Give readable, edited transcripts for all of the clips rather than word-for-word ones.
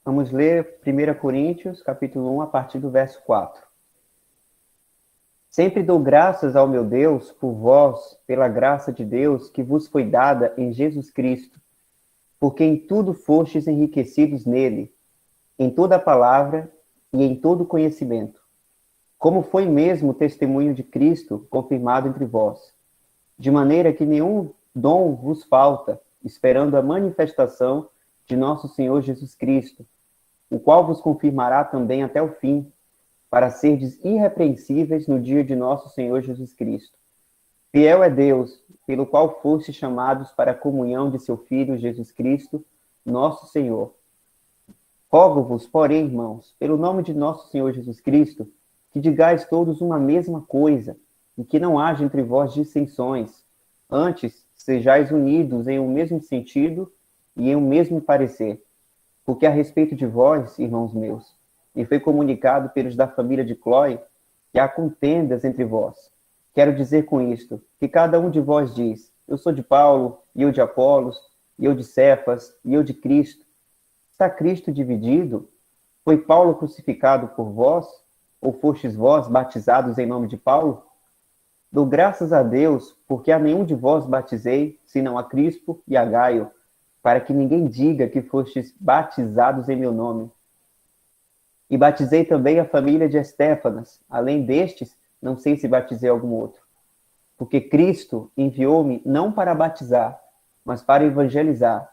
Vamos ler 1 Coríntios, capítulo 1, a partir do verso 4. Sempre dou graças ao meu Deus por vós, pela graça de Deus que vos foi dada em Jesus Cristo, porque em tudo fostes enriquecidos nele, em toda a palavra e em todo conhecimento, como foi mesmo o testemunho de Cristo confirmado entre vós, de maneira que nenhum dom vos falta, esperando a manifestação de nosso Senhor Jesus Cristo, o qual vos confirmará também até o fim, para serdes irrepreensíveis no dia de nosso Senhor Jesus Cristo. Fiel é Deus, pelo qual fostes chamados para a comunhão de seu Filho Jesus Cristo, nosso Senhor. Rogo-vos, porém, irmãos, pelo nome de nosso Senhor Jesus Cristo, que digais todos uma mesma coisa, e que não haja entre vós dissensões. Antes, sejais unidos em um mesmo sentido e em um mesmo parecer. Porque a respeito de vós, irmãos meus, me foi comunicado pelos da família de Cloe que há contendas entre vós. Quero dizer com isto, que cada um de vós diz, eu sou de Paulo, e eu de Apolos, e eu de Cefas, e eu de Cristo. Está Cristo dividido? Foi Paulo crucificado por vós? Ou fostes vós batizados em nome de Paulo? Dou graças a Deus, porque a nenhum de vós batizei, senão a Crispo e a Gaio, para que ninguém diga que fostes batizados em meu nome. E batizei também a família de Estéfanas. Além destes, não sei se batizei algum outro. Porque Cristo enviou-me não para batizar, mas para evangelizar,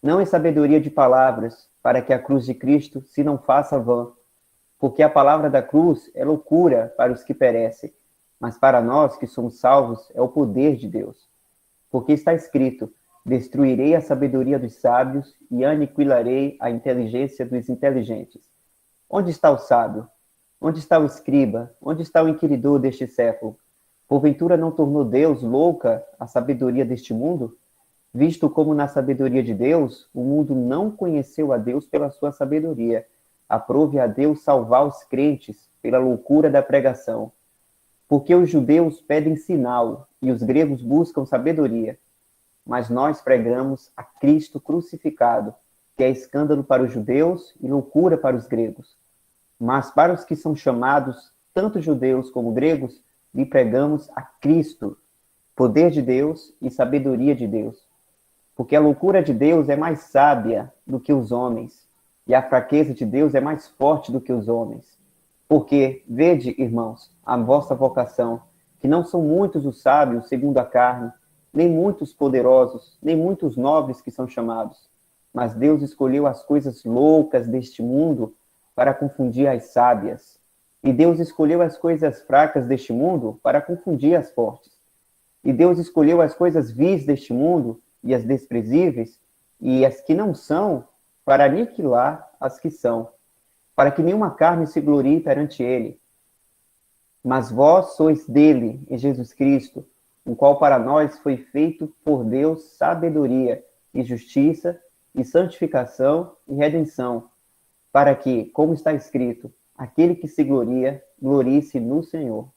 não em sabedoria de palavras, para que a cruz de Cristo se não faça vã. Porque a palavra da cruz é loucura para os que perecem, mas para nós que somos salvos é o poder de Deus. Porque está escrito, destruirei a sabedoria dos sábios e aniquilarei a inteligência dos inteligentes. Onde está o sábio? Onde está o escriba? Onde está o inquiridor deste século? Porventura não tornou Deus louca a sabedoria deste mundo? Visto como na sabedoria de Deus, o mundo não conheceu a Deus pela sua sabedoria. Aprove a Deus salvar os crentes pela loucura da pregação. Porque os judeus pedem sinal e os gregos buscam sabedoria. Mas nós pregamos a Cristo crucificado, que é escândalo para os judeus e loucura para os gregos. Mas para os que são chamados, tanto judeus como gregos, lhe pregamos a Cristo, poder de Deus e sabedoria de Deus. Porque a loucura de Deus é mais sábia do que os homens, e a fraqueza de Deus é mais forte do que os homens. Porque, vede, irmãos, a vossa vocação, que não são muitos os sábios segundo a carne, nem muitos poderosos, nem muitos nobres que são chamados. Mas Deus escolheu as coisas loucas deste mundo para confundir as sábias. E Deus escolheu as coisas fracas deste mundo para confundir as fortes. E Deus escolheu as coisas vis deste mundo e as desprezíveis e as que não são para aniquilar as que são, para que nenhuma carne se glorie perante ele. Mas vós sois dele, em Jesus Cristo, o qual para nós foi feito por Deus sabedoria e justiça e santificação e redenção, para que, como está escrito, aquele que se gloria, glorie-se no Senhor.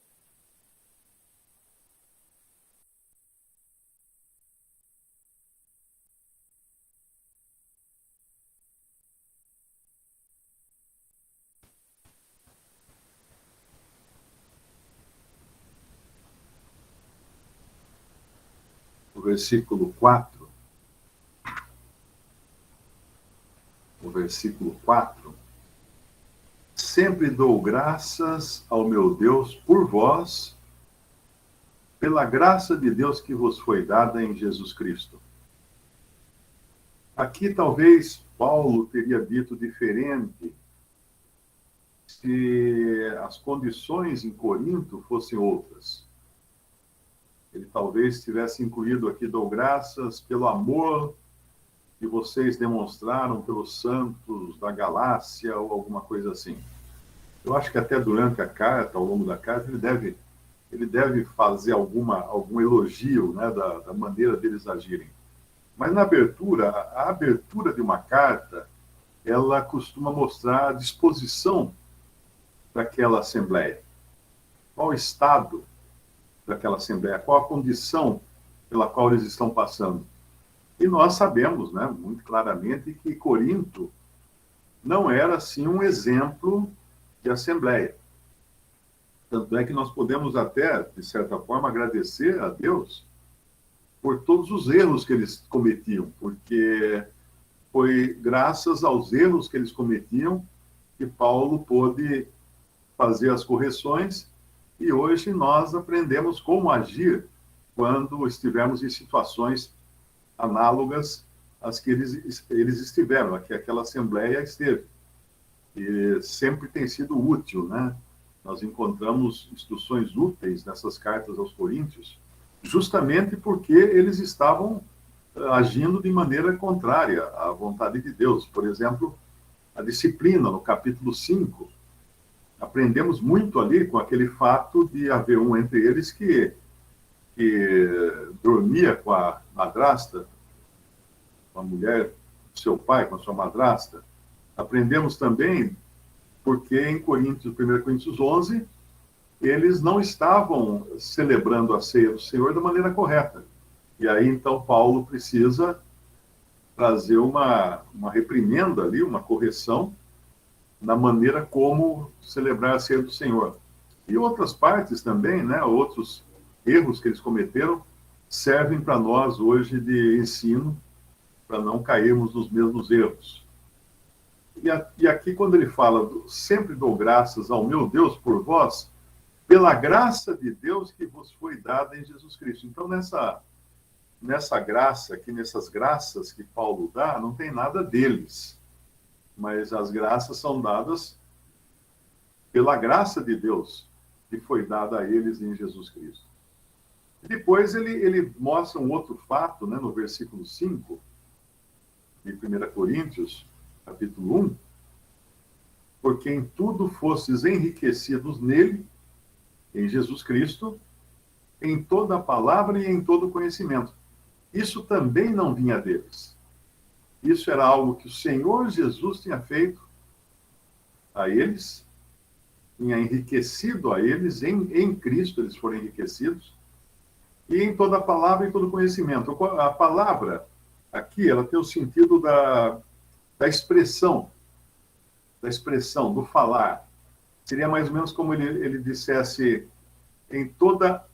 O versículo 4. O versículo 4. Sempre dou graças ao meu Deus por vós, pela graça de Deus que vos foi dada em Jesus Cristo. Aqui talvez Paulo teria dito diferente se as condições em Corinto fossem outras. Ele talvez tivesse incluído aqui, dou graças pelo amor que vocês demonstraram pelos santos da Galácia ou alguma coisa assim. Eu acho que até durante a carta, ao longo da carta, ele deve fazer algum elogio, né, da maneira deles agirem. Mas na abertura, a abertura de uma carta, ela costuma mostrar a disposição daquela assembleia. Qual o estado daquela assembleia, qual a condição pela qual eles estão passando. E nós sabemos, né, muito claramente que Corinto não era, assim, um exemplo de assembleia. Tanto é que nós podemos até, de certa forma, agradecer a Deus por todos os erros que eles cometiam, porque foi graças aos erros que eles cometiam que Paulo pôde fazer as correções, e hoje nós aprendemos como agir quando estivermos em situações análogas às que eles estiveram, a que aquela assembleia esteve. E sempre tem sido útil, né? Nós encontramos instruções úteis nessas cartas aos Coríntios, justamente porque eles estavam agindo de maneira contrária à vontade de Deus. Por exemplo, a disciplina, no capítulo 5, aprendemos muito ali com aquele fato de haver um entre eles que dormia com a madrasta, com a mulher do seu pai, com a sua madrasta. Aprendemos também porque em 1 Coríntios 11, eles não estavam celebrando a ceia do Senhor da maneira correta. E aí, então, Paulo precisa trazer uma reprimenda ali, uma correção, na maneira como celebrar a ceia do Senhor. E outras partes também, né, outros erros que eles cometeram, servem para nós hoje de ensino, para não cairmos nos mesmos erros. E aqui, quando ele fala, sempre dou graças ao meu Deus por vós, pela graça de Deus que vos foi dada em Jesus Cristo. Então, nessa graça, aqui nessas graças que Paulo dá, não tem nada deles, mas as graças são dadas pela graça de Deus que foi dada a eles em Jesus Cristo. E depois ele mostra um outro fato, né, no versículo 5 de 1 Coríntios, capítulo 1, porque em tudo fostes enriquecidos nele, em Jesus Cristo, em toda a palavra e em todo o conhecimento. Isso também não vinha deles. Isso era algo que o Senhor Jesus tinha feito a eles, tinha enriquecido a eles, em Cristo eles foram enriquecidos, e em toda a palavra e todo o conhecimento. A palavra, aqui, ela tem o sentido da expressão, do falar. Seria mais ou menos como ele dissesse, em toda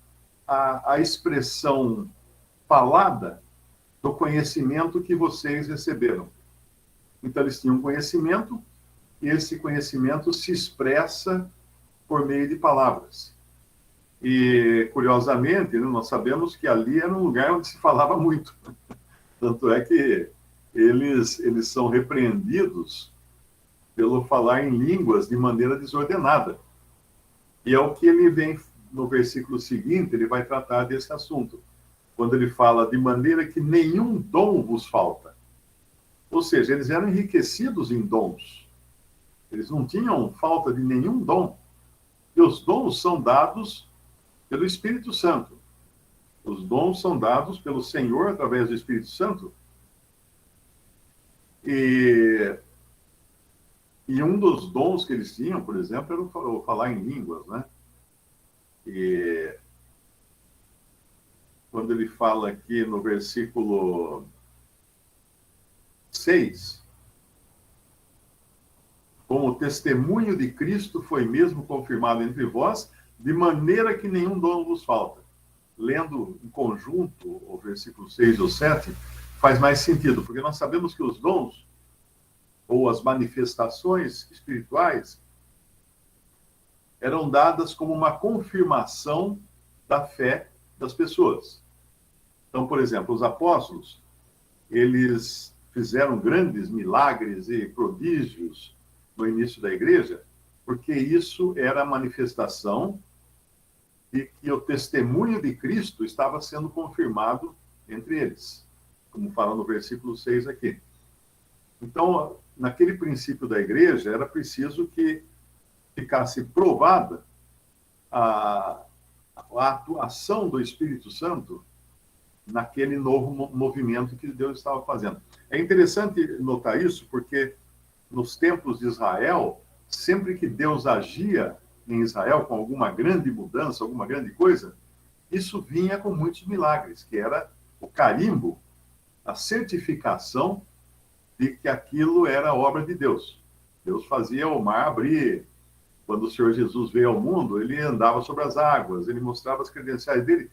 a expressão falada do conhecimento que vocês receberam. Então, eles tinham conhecimento, e esse conhecimento se expressa por meio de palavras. E, curiosamente, nós sabemos que ali era um lugar onde se falava muito. Tanto é que eles são repreendidos pelo falar em línguas de maneira desordenada. E é o que ele vem, no versículo seguinte, ele vai tratar desse assunto. Quando ele fala de maneira que nenhum dom vos falta. Ou seja, eles eram enriquecidos em dons. Eles não tinham falta de nenhum dom. E os dons são dados pelo Espírito Santo. Os dons são dados pelo Senhor através do Espírito Santo. E um dos dons que eles tinham, por exemplo, era o falar em línguas, né? E quando ele fala aqui no versículo 6, como o testemunho de Cristo foi mesmo confirmado entre vós, de maneira que nenhum dom vos falta. Lendo em conjunto o versículo 6 ou 7, faz mais sentido, porque nós sabemos que os dons, ou as manifestações espirituais, eram dadas como uma confirmação da fé das pessoas. Então, por exemplo, os apóstolos, eles fizeram grandes milagres e prodígios no início da igreja, porque isso era a manifestação de que o testemunho de Cristo estava sendo confirmado entre eles, como fala no versículo 6 aqui. Então, naquele princípio da igreja, era preciso que ficasse provada a atuação do Espírito Santo naquele novo movimento que Deus estava fazendo. É interessante notar isso, porque nos tempos de Israel, sempre que Deus agia em Israel com alguma grande mudança, alguma grande coisa, isso vinha com muitos milagres, que era o carimbo, a certificação de que aquilo era obra de Deus. Deus fazia o mar abrir. Quando o Senhor Jesus veio ao mundo, ele andava sobre as águas, ele mostrava as credenciais dele,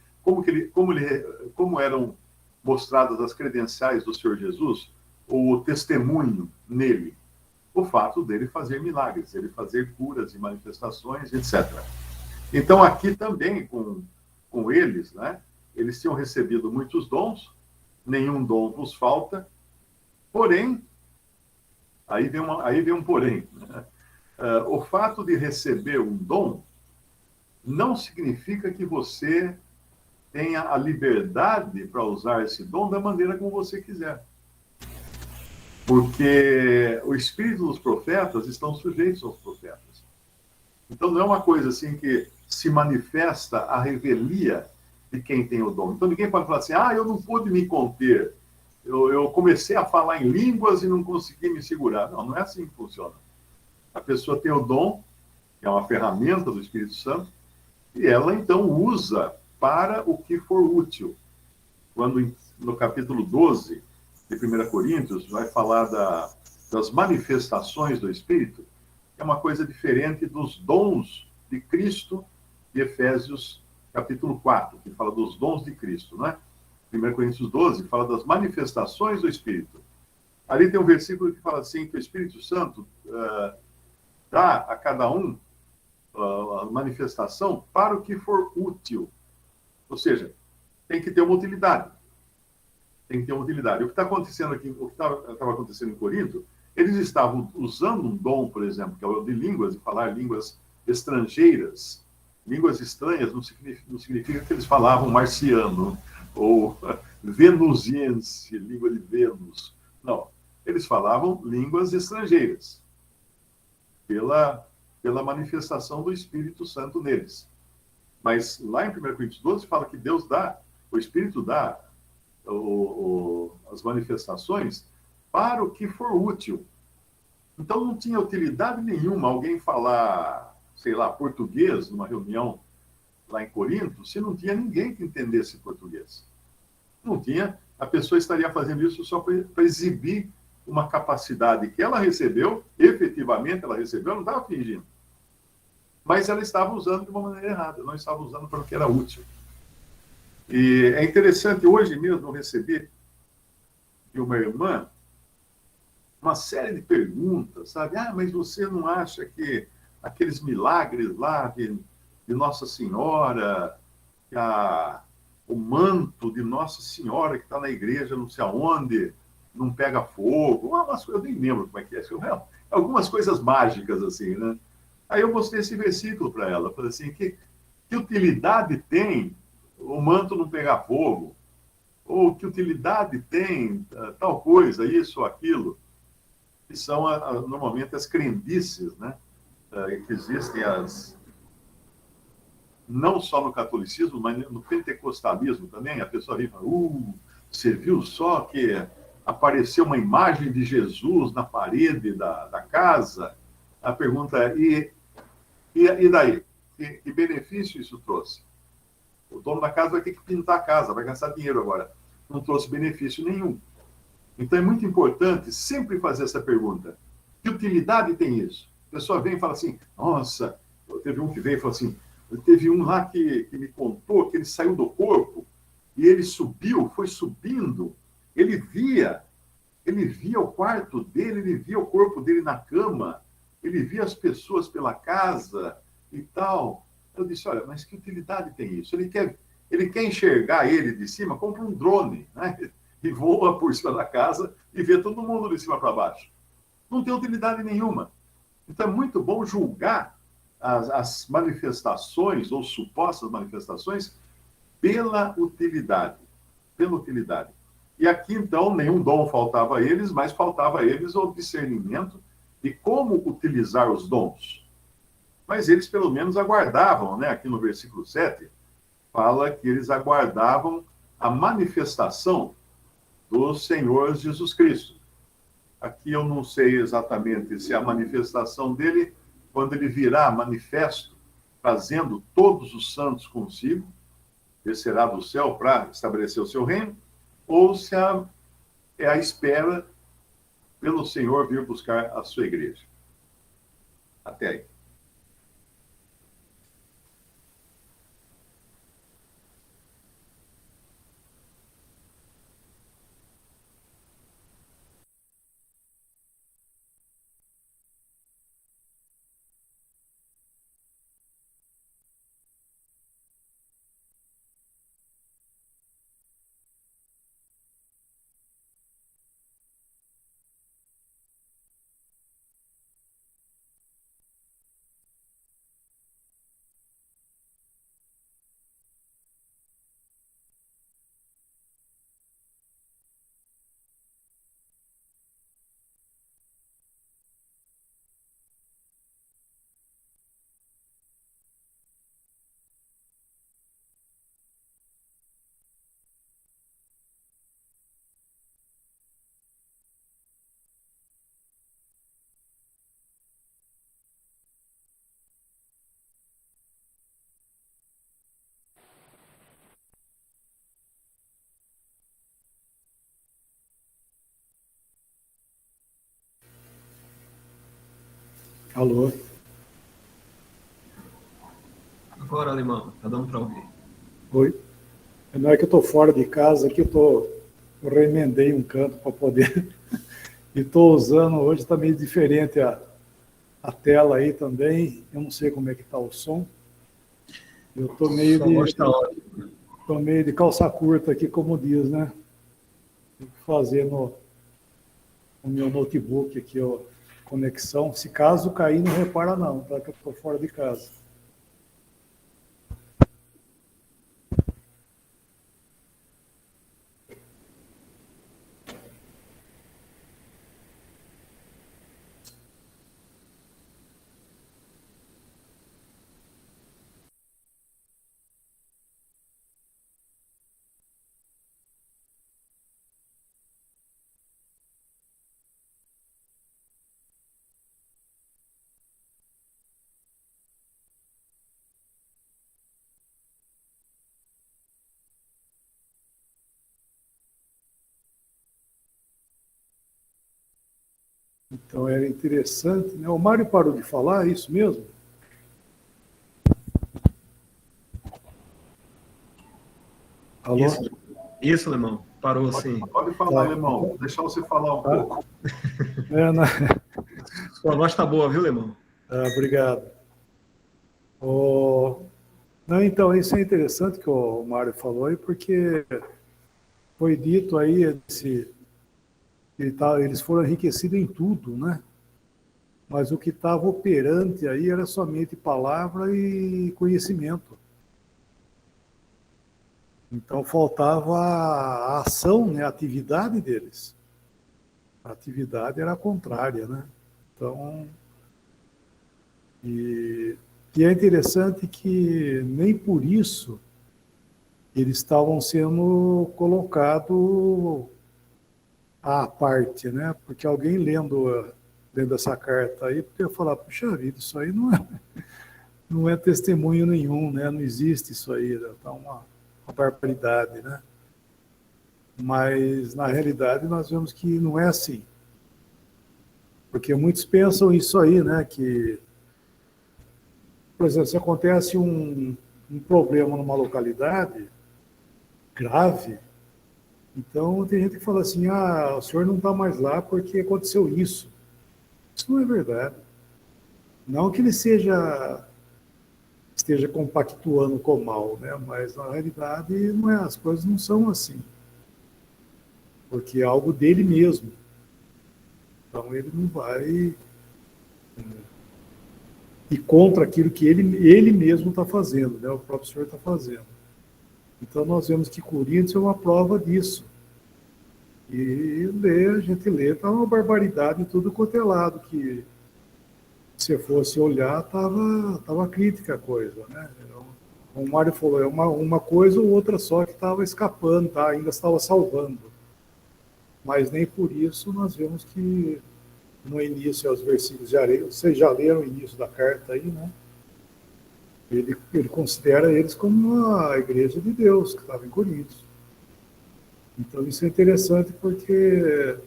como eram mostradas as credenciais do Senhor Jesus, o testemunho nele, o fato dele fazer milagres, ele fazer curas e manifestações, etc. Então, aqui também, com eles, né, eles tinham recebido muitos dons, nenhum dom vos falta, porém, aí vem um porém, né? O fato de receber um dom não significa que você tenha a liberdade para usar esse dom da maneira como você quiser. Porque o espírito dos profetas estão sujeitos aos profetas. Então, não é uma coisa assim que se manifesta a revelia de quem tem o dom. Então, ninguém pode falar assim, eu não pude me conter. Eu comecei a falar em línguas e não consegui me segurar. Não, não é assim que funciona. A pessoa tem o dom, que é uma ferramenta do Espírito Santo, e ela, então, usa para o que for útil. Quando, no capítulo 12 de 1 Coríntios, vai falar das manifestações do Espírito, é uma coisa diferente dos dons de Cristo, de Efésios, capítulo 4, que fala dos dons de Cristo, né? 1 Coríntios 12 fala das manifestações do Espírito. Ali tem um versículo que fala assim, que o Espírito Santo dá a cada um a manifestação para o que for útil. Ou seja, tem que ter uma utilidade. Tem que ter uma utilidade. O que está acontecendo aqui, o que estava acontecendo em Corinto, eles estavam usando um dom, por exemplo, que é o de línguas, de falar línguas estrangeiras. Línguas estranhas não significa que eles falavam marciano ou venusiense, língua de Vênus. Não. Eles falavam línguas estrangeiras pela manifestação do Espírito Santo neles. Mas lá em 1 Coríntios 12 fala que Deus dá, o Espírito dá as manifestações para o que for útil. Então não tinha utilidade nenhuma alguém falar, sei lá, português numa reunião lá em Corinto, se não tinha ninguém que entendesse português. Não tinha, a pessoa estaria fazendo isso só para exibir uma capacidade que ela recebeu, efetivamente ela recebeu, não estava fingindo. Mas ela estava usando de uma maneira errada, não estava usando para o que era útil. E é interessante, hoje mesmo eu recebi de uma irmã uma série de perguntas, sabe? Mas você não acha que aqueles milagres lá de Nossa Senhora, o manto de Nossa Senhora que está na igreja não sei aonde, não pega fogo, eu nem lembro como é que é, algumas coisas mágicas assim, né? Aí eu mostrei esse versículo para ela, falei assim, que utilidade tem o manto não pegar fogo? Ou que utilidade tem tal coisa, isso ou aquilo? Que são normalmente as crendices, né? Que existem não só no catolicismo, mas no pentecostalismo também. A pessoa vem e fala, você viu só que apareceu uma imagem de Jesus na parede da casa? A pergunta é, e daí? Que benefício isso trouxe? O dono da casa vai ter que pintar a casa, vai gastar dinheiro agora. Não trouxe benefício nenhum. Então é muito importante sempre fazer essa pergunta. Que utilidade tem isso? A pessoa vem e fala assim, nossa, teve um que veio e falou assim, teve um lá que me contou que ele saiu do corpo e ele subiu, foi subindo, ele via o quarto dele, ele via o corpo dele na cama, ele via as pessoas pela casa e tal. Eu disse, olha, mas que utilidade tem isso? Ele quer enxergar ele de cima, compra um drone, né? E voa por cima da casa e vê todo mundo de cima para baixo. Não tem utilidade nenhuma. Então é muito bom julgar as manifestações ou supostas manifestações pela utilidade. Pela utilidade. E aqui, então, nenhum dom faltava a eles, mas faltava a eles o discernimento de como utilizar os dons. Mas eles, pelo menos, aguardavam, né? Aqui no versículo 7, fala que eles aguardavam a manifestação do Senhor Jesus Cristo. Aqui eu não sei exatamente se é a manifestação dele, quando ele virá manifesto, trazendo todos os santos consigo, descerá do céu para estabelecer o seu reino, ou se é a espera pelo Senhor vir buscar a sua igreja. Até aí. Alô? Agora, Alemão, tá dando para ouvir. Oi? Não é que eu estou fora de casa, aqui eu remendei um canto para poder. E estou usando, hoje está meio diferente a tela aí também. Eu não sei como é que está o som. Eu estou meio de calça curta aqui, como diz, né? Tem que fazer no meu notebook aqui, ó, conexão. Se caso cair, não repara não, tá? Que eu estou fora de casa. Então era interessante, né? O Mário parou de falar, é isso mesmo? Alô? Isso, Alemão. Parou, sim. Pode falar, Alemão. Vou deixar você falar um pouco. Sua voz tá boa, viu, Alemão? Obrigado. Não, então, isso é interessante que o Mário falou aí, porque foi dito aí, eles foram enriquecidos em tudo, né? Mas o que estava operante aí era somente palavra e conhecimento. Então faltava a ação, né, a atividade deles. A atividade era a contrária, né? Então, e é interessante que nem por isso eles estavam sendo colocados à parte, né? Porque alguém lendo essa carta aí, podia falar, puxa vida, isso aí não é testemunho nenhum, né? Não existe isso aí, tá uma barbaridade, né? Mas, na realidade, nós vemos que não é assim. Porque muitos pensam isso aí, né? Que, por exemplo, se acontece um problema numa localidade grave, então tem gente que fala assim, o senhor não está mais lá porque aconteceu isso. Isso não é verdade. Não que ele esteja compactuando com o mal, né? Mas na realidade não é, as coisas não são assim. Porque é algo dele mesmo. Então ele não vai ir contra aquilo que ele mesmo está fazendo, né? O próprio Senhor está fazendo. Então nós vemos que Coríntios é uma prova disso. E a gente lê, está uma barbaridade em tudo quanto é lado, que se fosse olhar, tava crítica a coisa, né? O Mário falou, é uma coisa ou outra só que estava escapando, tá? Ainda estava salvando. Mas nem por isso nós vemos que no início, os versículos de areia, vocês já leram o início da carta aí, né? Ele considera eles como a igreja de Deus, que estava em Coríntios. Então isso é interessante porque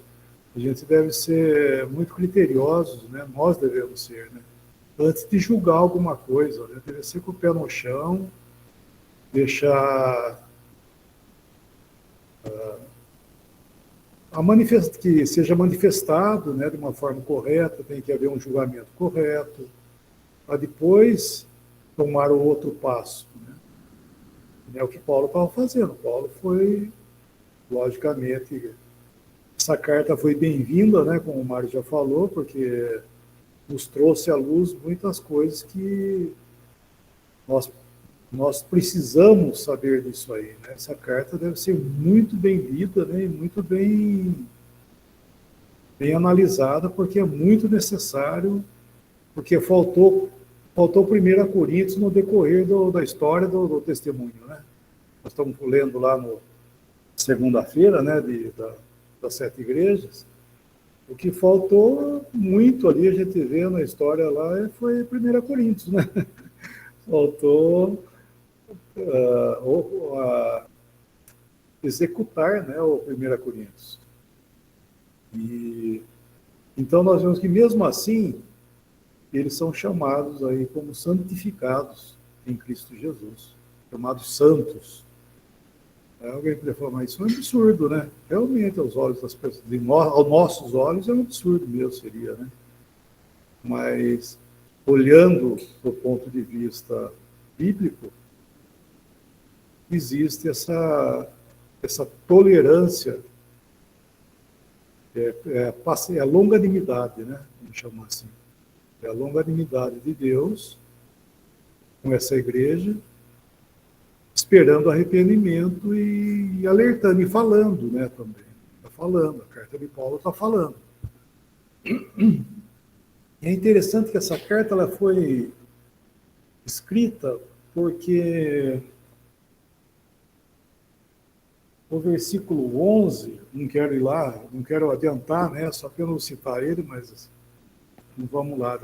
a gente deve ser muito criteriosos, né? Nós devemos ser, né? antes de julgar alguma coisa, né? Deve ser com o pé no chão, deixar que seja manifestado, né, de uma forma correta, tem que haver um julgamento correto, para depois tomar o outro passo. Né? É o que Paulo estava fazendo. Paulo foi, logicamente, essa carta foi bem-vinda, né, como o Mário já falou, porque nos trouxe à luz muitas coisas que nós precisamos saber disso aí. Né? Essa carta deve ser muito bem lida, né, e muito bem analisada, porque é muito necessário, porque faltou 1 Coríntios no decorrer da história do testemunho. Né? Nós estamos lendo lá no segunda-feira, né, das 7 igrejas. O que faltou muito ali, a gente vê na história lá, foi 1 Coríntios. Né? Faltou executar, né, o 1 Coríntios. E então nós vemos que mesmo assim eles são chamados aí como santificados em Cristo Jesus, chamados santos. Alguém poderia falar, mas isso é um absurdo, né? Realmente, aos olhos das pessoas, aos nossos olhos, é um absurdo mesmo, seria, né? Mas, olhando do ponto de vista bíblico, existe essa tolerância, a longanimidade, né? Vamos chamar assim. É a longanimidade de Deus com essa igreja, esperando arrependimento e alertando e falando, né, também. Está falando, a carta de Paulo está falando. É interessante que essa carta ela foi escrita porque o versículo 11, não quero ir lá, não quero adiantar, né, só apenas citar ele, mas não vamos lá,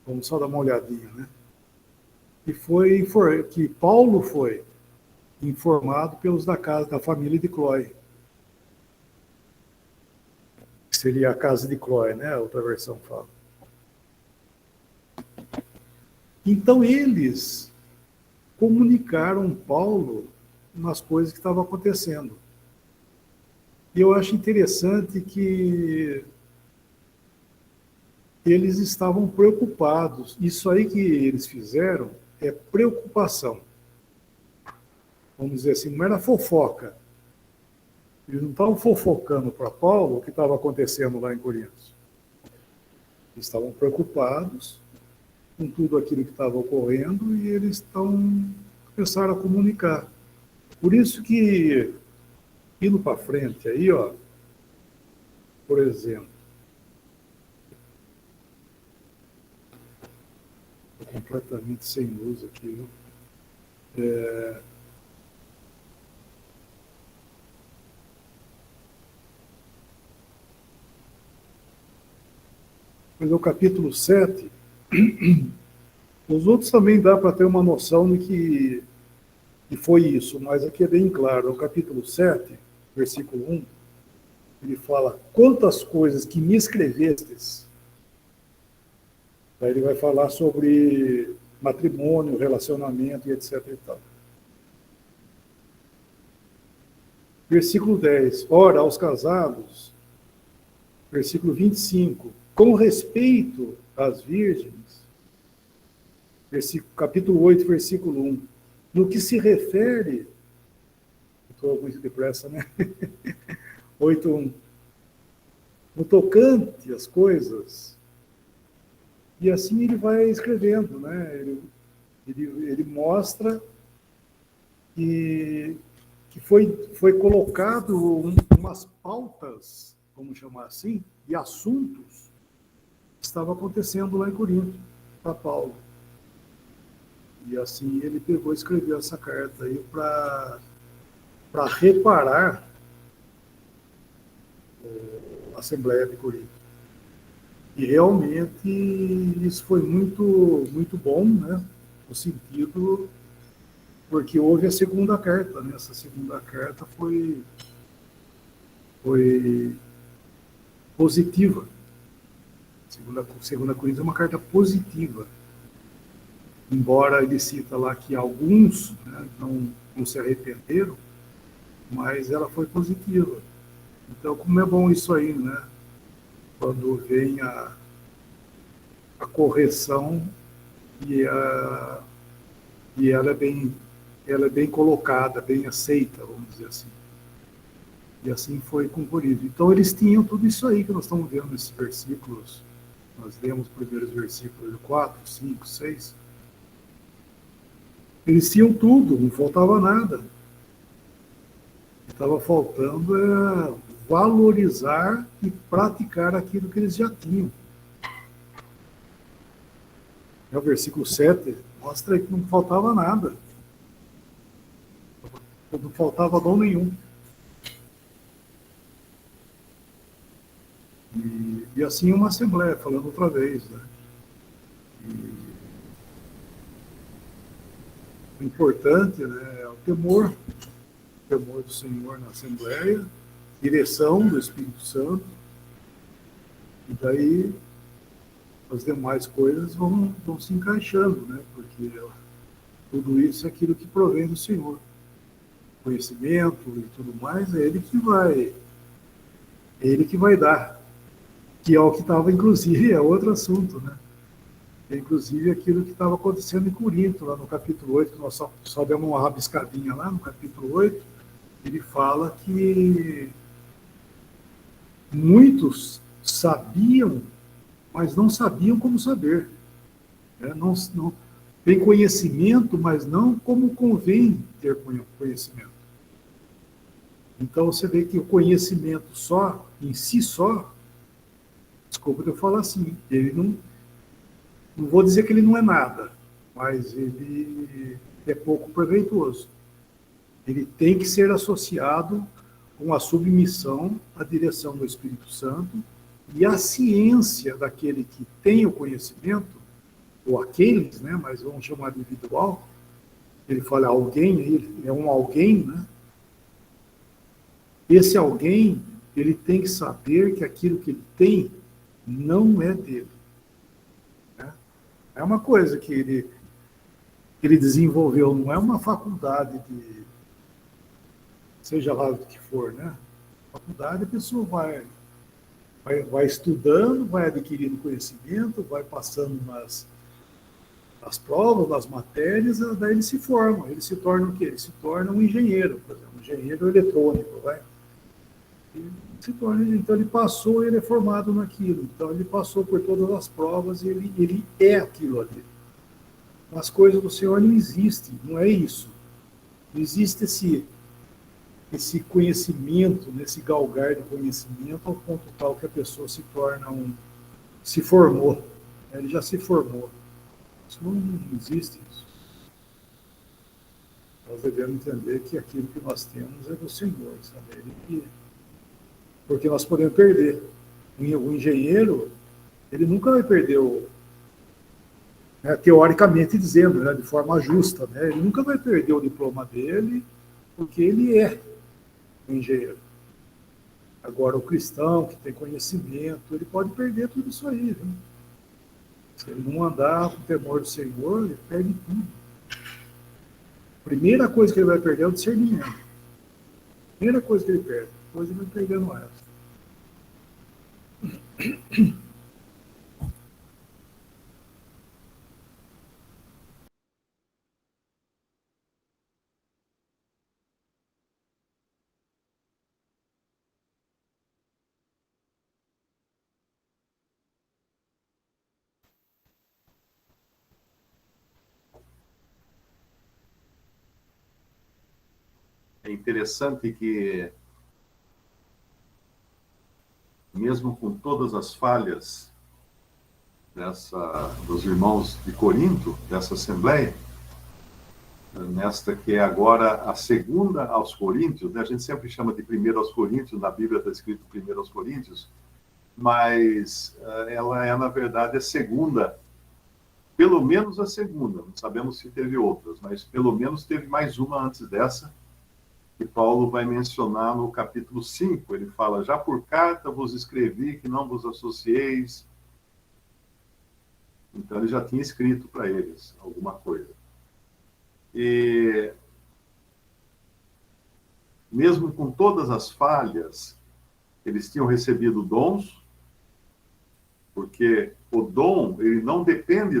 vamos só dar uma olhadinha, né? Que Paulo foi informado pelos da casa da família de Cloé. Que seria a casa de Cloé, né? A outra versão fala. Então eles comunicaram Paulo nas coisas que estavam acontecendo. E eu acho interessante que eles estavam preocupados. Isso aí que eles fizeram é preocupação. Vamos dizer assim, não era fofoca. Eles não estavam fofocando para Paulo o que estava acontecendo lá em Corinto. Eles estavam preocupados com tudo aquilo que estava ocorrendo e eles começaram a comunicar. Por isso que, indo para frente aí, ó, por exemplo, estou completamente sem luz aqui, viu? Mas o capítulo 7, os outros também dá para ter uma noção de que foi isso, mas aqui é bem claro. O capítulo 7, versículo 1, ele fala: quantas coisas que me escrevestes. Aí ele vai falar sobre matrimônio, relacionamento e etc. e tal. Versículo 10, ora, aos casados. Versículo 25, com respeito às virgens. Capítulo 8, versículo 1. No que se refere, estou muito depressa, né? 8:1. No tocante às coisas. E assim ele vai escrevendo, né? Ele mostra que foi colocado umas pautas, vamos chamar assim, de assuntos que estavam acontecendo lá em Corinto, para Paulo. E assim ele pegou e escreveu essa carta aí para reparar a Assembleia de Corinto. E realmente isso foi muito, muito bom, né? No sentido, porque houve a segunda carta, né? Essa segunda carta foi positiva. Segunda Coríntios é uma carta positiva. Embora ele cita lá que alguns, né, não se arrependeram, mas ela foi positiva. Então, como é bom isso aí, né? Quando vem a correção e ela é bem colocada, bem aceita, vamos dizer assim. E assim foi com Corinto. Então, eles tinham tudo isso aí que nós estamos vendo nesses versículos. Nós lemos os primeiros versículos 4, 5, 6. Eles tinham tudo, não faltava nada. Estava faltando valorizar e praticar aquilo que eles já tinham. O versículo 7 mostra que não faltava nada. Não faltava dom nenhum. E assim uma assembleia, falando outra vez, né? O importante, né, é o temor do Senhor na Assembleia, direção do Espírito Santo, e daí as demais coisas vão se encaixando, né? Porque tudo isso é aquilo que provém do Senhor. Conhecimento e tudo mais, é Ele que vai dar. Que é o que estava, inclusive, é outro assunto, né? Inclusive aquilo que estava acontecendo em Corinto, lá no capítulo 8, que nós só demos uma rabiscadinha lá no capítulo 8, ele fala que muitos sabiam, mas não sabiam como saber. Não, tem conhecimento, mas não como convém ter conhecimento. Então você vê que o conhecimento só, em si só, desculpa eu falar assim, ele não vou dizer que ele não é nada, mas ele é pouco proveitoso. Ele tem que ser associado com a submissão à direção do Espírito Santo e à ciência daquele que tem o conhecimento, ou aqueles, né, mas vamos chamar de individual. Ele fala alguém, ele é um alguém, né? Esse alguém, ele tem que saber que aquilo que ele tem não é dele. É uma coisa que ele desenvolveu, não é uma faculdade de, seja lá o que for, né? Faculdade, a pessoa vai estudando, vai adquirindo conhecimento, vai passando nas provas, nas matérias, daí ele se forma. Ele se torna o quê? Ele se torna um engenheiro, por exemplo, um engenheiro eletrônico, vai? Se torna, então ele passou, ele é formado naquilo, então ele passou por todas as provas e ele é aquilo ali. As coisas do Senhor não existem, não é isso. Não existe esse conhecimento, esse galgar de conhecimento ao ponto tal que a pessoa se torna se formou, ele já se formou. Isso não existe isso. Nós devemos entender que aquilo que nós temos é do Senhor, sabe? Porque nós podemos perder. O engenheiro, ele nunca vai perder teoricamente dizendo, né, de forma justa, né, ele nunca vai perder o diploma dele, porque ele é um engenheiro. Agora, o cristão que tem conhecimento, ele pode perder tudo isso aí. Viu? Se ele não andar com o temor do Senhor, ele perde tudo. A primeira coisa que ele vai perder é o discernimento. A primeira coisa que ele perde. Depois ele vai perdendo o resto. É interessante que, mesmo com todas as falhas dos irmãos de Corinto, dessa assembleia, nesta que é agora a segunda aos Coríntios, né? A gente sempre chama de primeiro aos Coríntios, na Bíblia está escrito primeiro aos Coríntios, mas ela é, na verdade, a segunda, pelo menos a segunda, não sabemos se teve outras, mas pelo menos teve mais uma antes dessa, que Paulo vai mencionar no capítulo 5, ele fala, já por carta vos escrevi que não vos associeis Então ele já tinha escrito para eles alguma coisa. E mesmo com todas as falhas, eles tinham recebido dons, porque o dom, ele não depende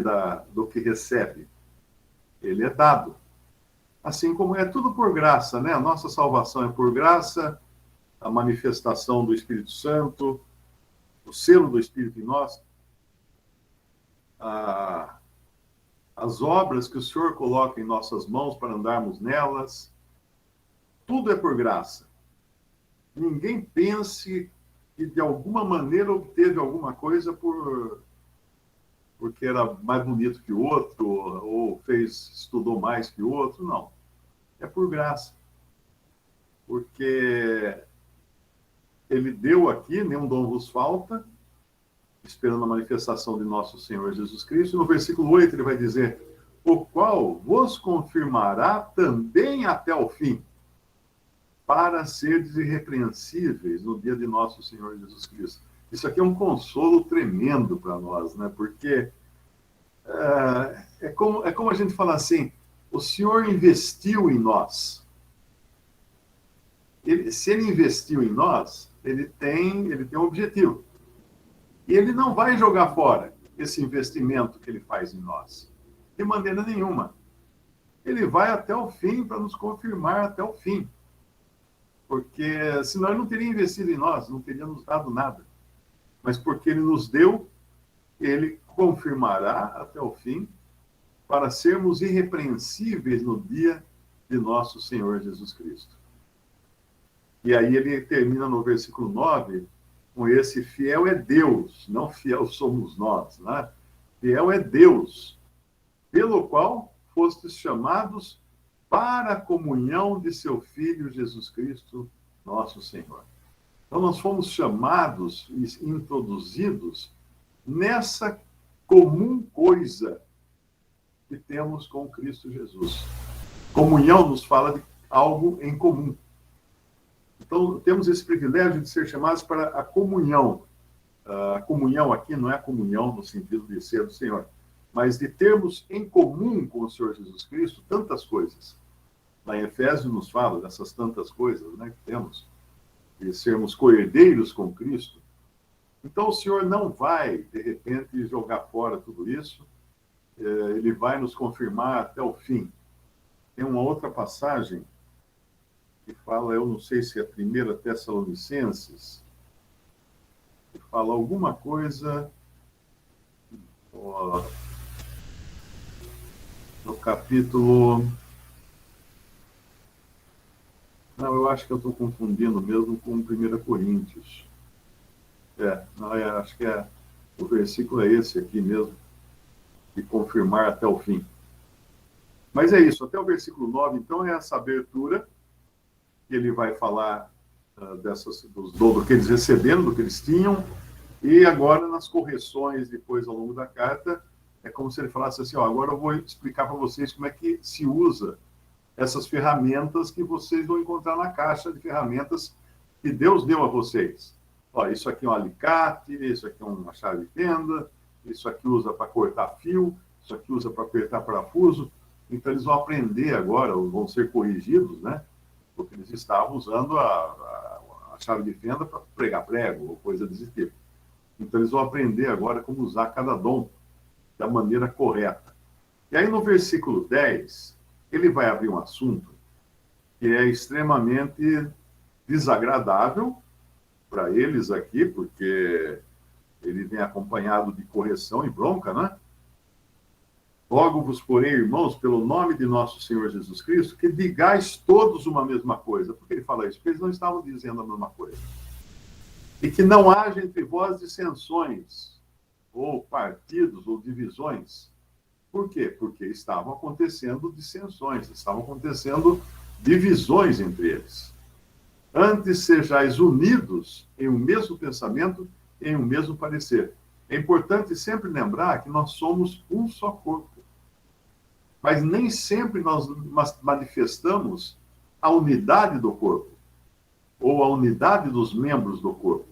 do que recebe, ele é dado. Assim como é tudo por graça, né? A nossa salvação é por graça, a manifestação do Espírito Santo, o selo do Espírito em nós, as obras que o Senhor coloca em nossas mãos para andarmos nelas, tudo é por graça. Ninguém pense que de alguma maneira obteve alguma coisa porque era mais bonito que o outro, ou estudou mais que o outro, não. É por graça. Porque ele deu aqui, nenhum dom vos falta, esperando a manifestação de nosso Senhor Jesus Cristo. E no versículo 8 ele vai dizer, o qual vos confirmará também até o fim, para seres irrepreensíveis no dia de nosso Senhor Jesus Cristo. Isso aqui é um consolo tremendo para nós, né? Porque é como a gente fala assim, o Senhor investiu em nós. Se ele investiu em nós, ele tem um objetivo. E ele não vai jogar fora esse investimento que ele faz em nós. De maneira nenhuma. Ele vai até o fim para nos confirmar até o fim. Porque senão ele não teria investido em nós, não teria nos dado nada. Mas porque ele nos deu, ele confirmará até o fim para sermos irrepreensíveis no dia de nosso Senhor Jesus Cristo. E aí ele termina no versículo 9 com esse fiel é Deus, não fiel somos nós, né? Fiel é Deus, pelo qual fostes chamados para a comunhão de seu Filho Jesus Cristo, nosso Senhor. Então nós fomos chamados e introduzidos nessa comum coisa que temos com Cristo Jesus. Comunhão nos fala de algo em comum. Então, temos esse privilégio de ser chamados para a comunhão. A comunhão aqui não é a comunhão no sentido de ser do Senhor, mas de termos em comum com o Senhor Jesus Cristo tantas coisas. Lá em Efésios nos fala dessas tantas coisas, né, que temos, de sermos co-herdeiros com Cristo. Então, o Senhor não vai, de repente, jogar fora tudo isso. Ele vai nos confirmar até o fim. Tem uma outra passagem que fala, eu não sei se é a 1 Tessalonicenses, que fala alguma coisa no capítulo... Não, eu acho que eu estou confundindo mesmo com 1 Coríntios. Acho que o versículo é esse aqui mesmo, de confirmar até o fim. Mas é isso, até o versículo 9, então, é essa abertura, que ele vai falar do que eles receberam, do que eles tinham, e agora nas correções, depois ao longo da carta, é como se ele falasse assim, agora eu vou explicar para vocês como é que se usa essas ferramentas que vocês vão encontrar na caixa de ferramentas que Deus deu a vocês. Isso aqui é um alicate, isso aqui é uma chave de fenda, isso aqui usa para cortar fio, isso aqui usa para apertar parafuso. Então eles vão aprender agora, vão ser corrigidos, né? Porque eles estavam usando a chave de fenda para pregar prego, ou coisa desse tipo. Então eles vão aprender agora como usar cada dom da maneira correta. E aí no versículo 10, ele vai abrir um assunto que é extremamente desagradável para eles aqui, porque ele vem acompanhado de correção e bronca, né? Rogo-vos, porém, irmãos, pelo nome de nosso Senhor Jesus Cristo, que digais todos uma mesma coisa. Por que ele fala isso? Porque eles não estavam dizendo a mesma coisa. E que não haja entre vós dissensões, ou partidos, ou divisões. Por quê? Porque estavam acontecendo dissensões, estavam acontecendo divisões entre eles. Antes sejais unidos em um mesmo pensamento, em um mesmo parecer. É importante sempre lembrar que nós somos um só corpo. Mas nem sempre nós manifestamos a unidade do corpo, ou a unidade dos membros do corpo.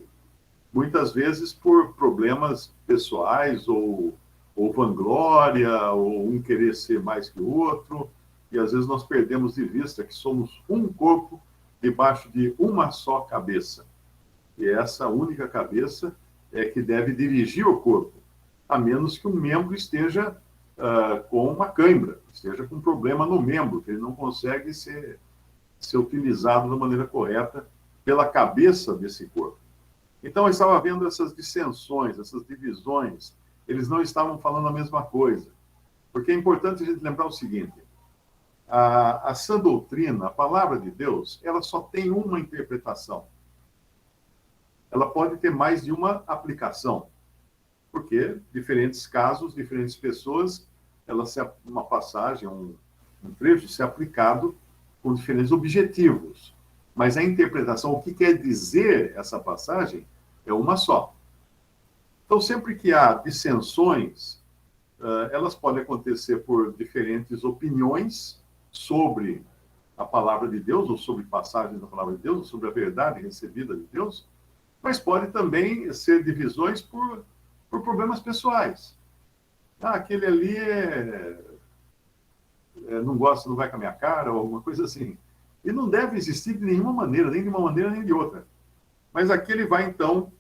Muitas vezes por problemas pessoais ou ou vanglória, ou um querer ser mais que o outro, e às vezes nós perdemos de vista que somos um corpo debaixo de uma só cabeça. E essa única cabeça é que deve dirigir o corpo, a menos que um membro esteja com uma cãibra, esteja com um problema no membro, que ele não consegue ser utilizado da maneira correta pela cabeça desse corpo. Então, eu estava vendo essas dissensões, essas divisões, eles não estavam falando a mesma coisa. Porque é importante a gente lembrar o seguinte, a sã doutrina, a palavra de Deus, ela só tem uma interpretação. Ela pode ter mais de uma aplicação, porque diferentes casos, diferentes pessoas, uma passagem, um trecho se aplicado com diferentes objetivos. Mas a interpretação, o que quer dizer essa passagem, é uma só. Então, sempre que há dissensões, elas podem acontecer por diferentes opiniões sobre a palavra de Deus, ou sobre passagens da palavra de Deus, ou sobre a verdade recebida de Deus, mas pode também ser divisões por problemas pessoais. Aquele ali não gosta, não vai com a minha cara, ou alguma coisa assim. E não deve existir de nenhuma maneira, nem de uma maneira nem de outra. Mas aqui ele vai, então,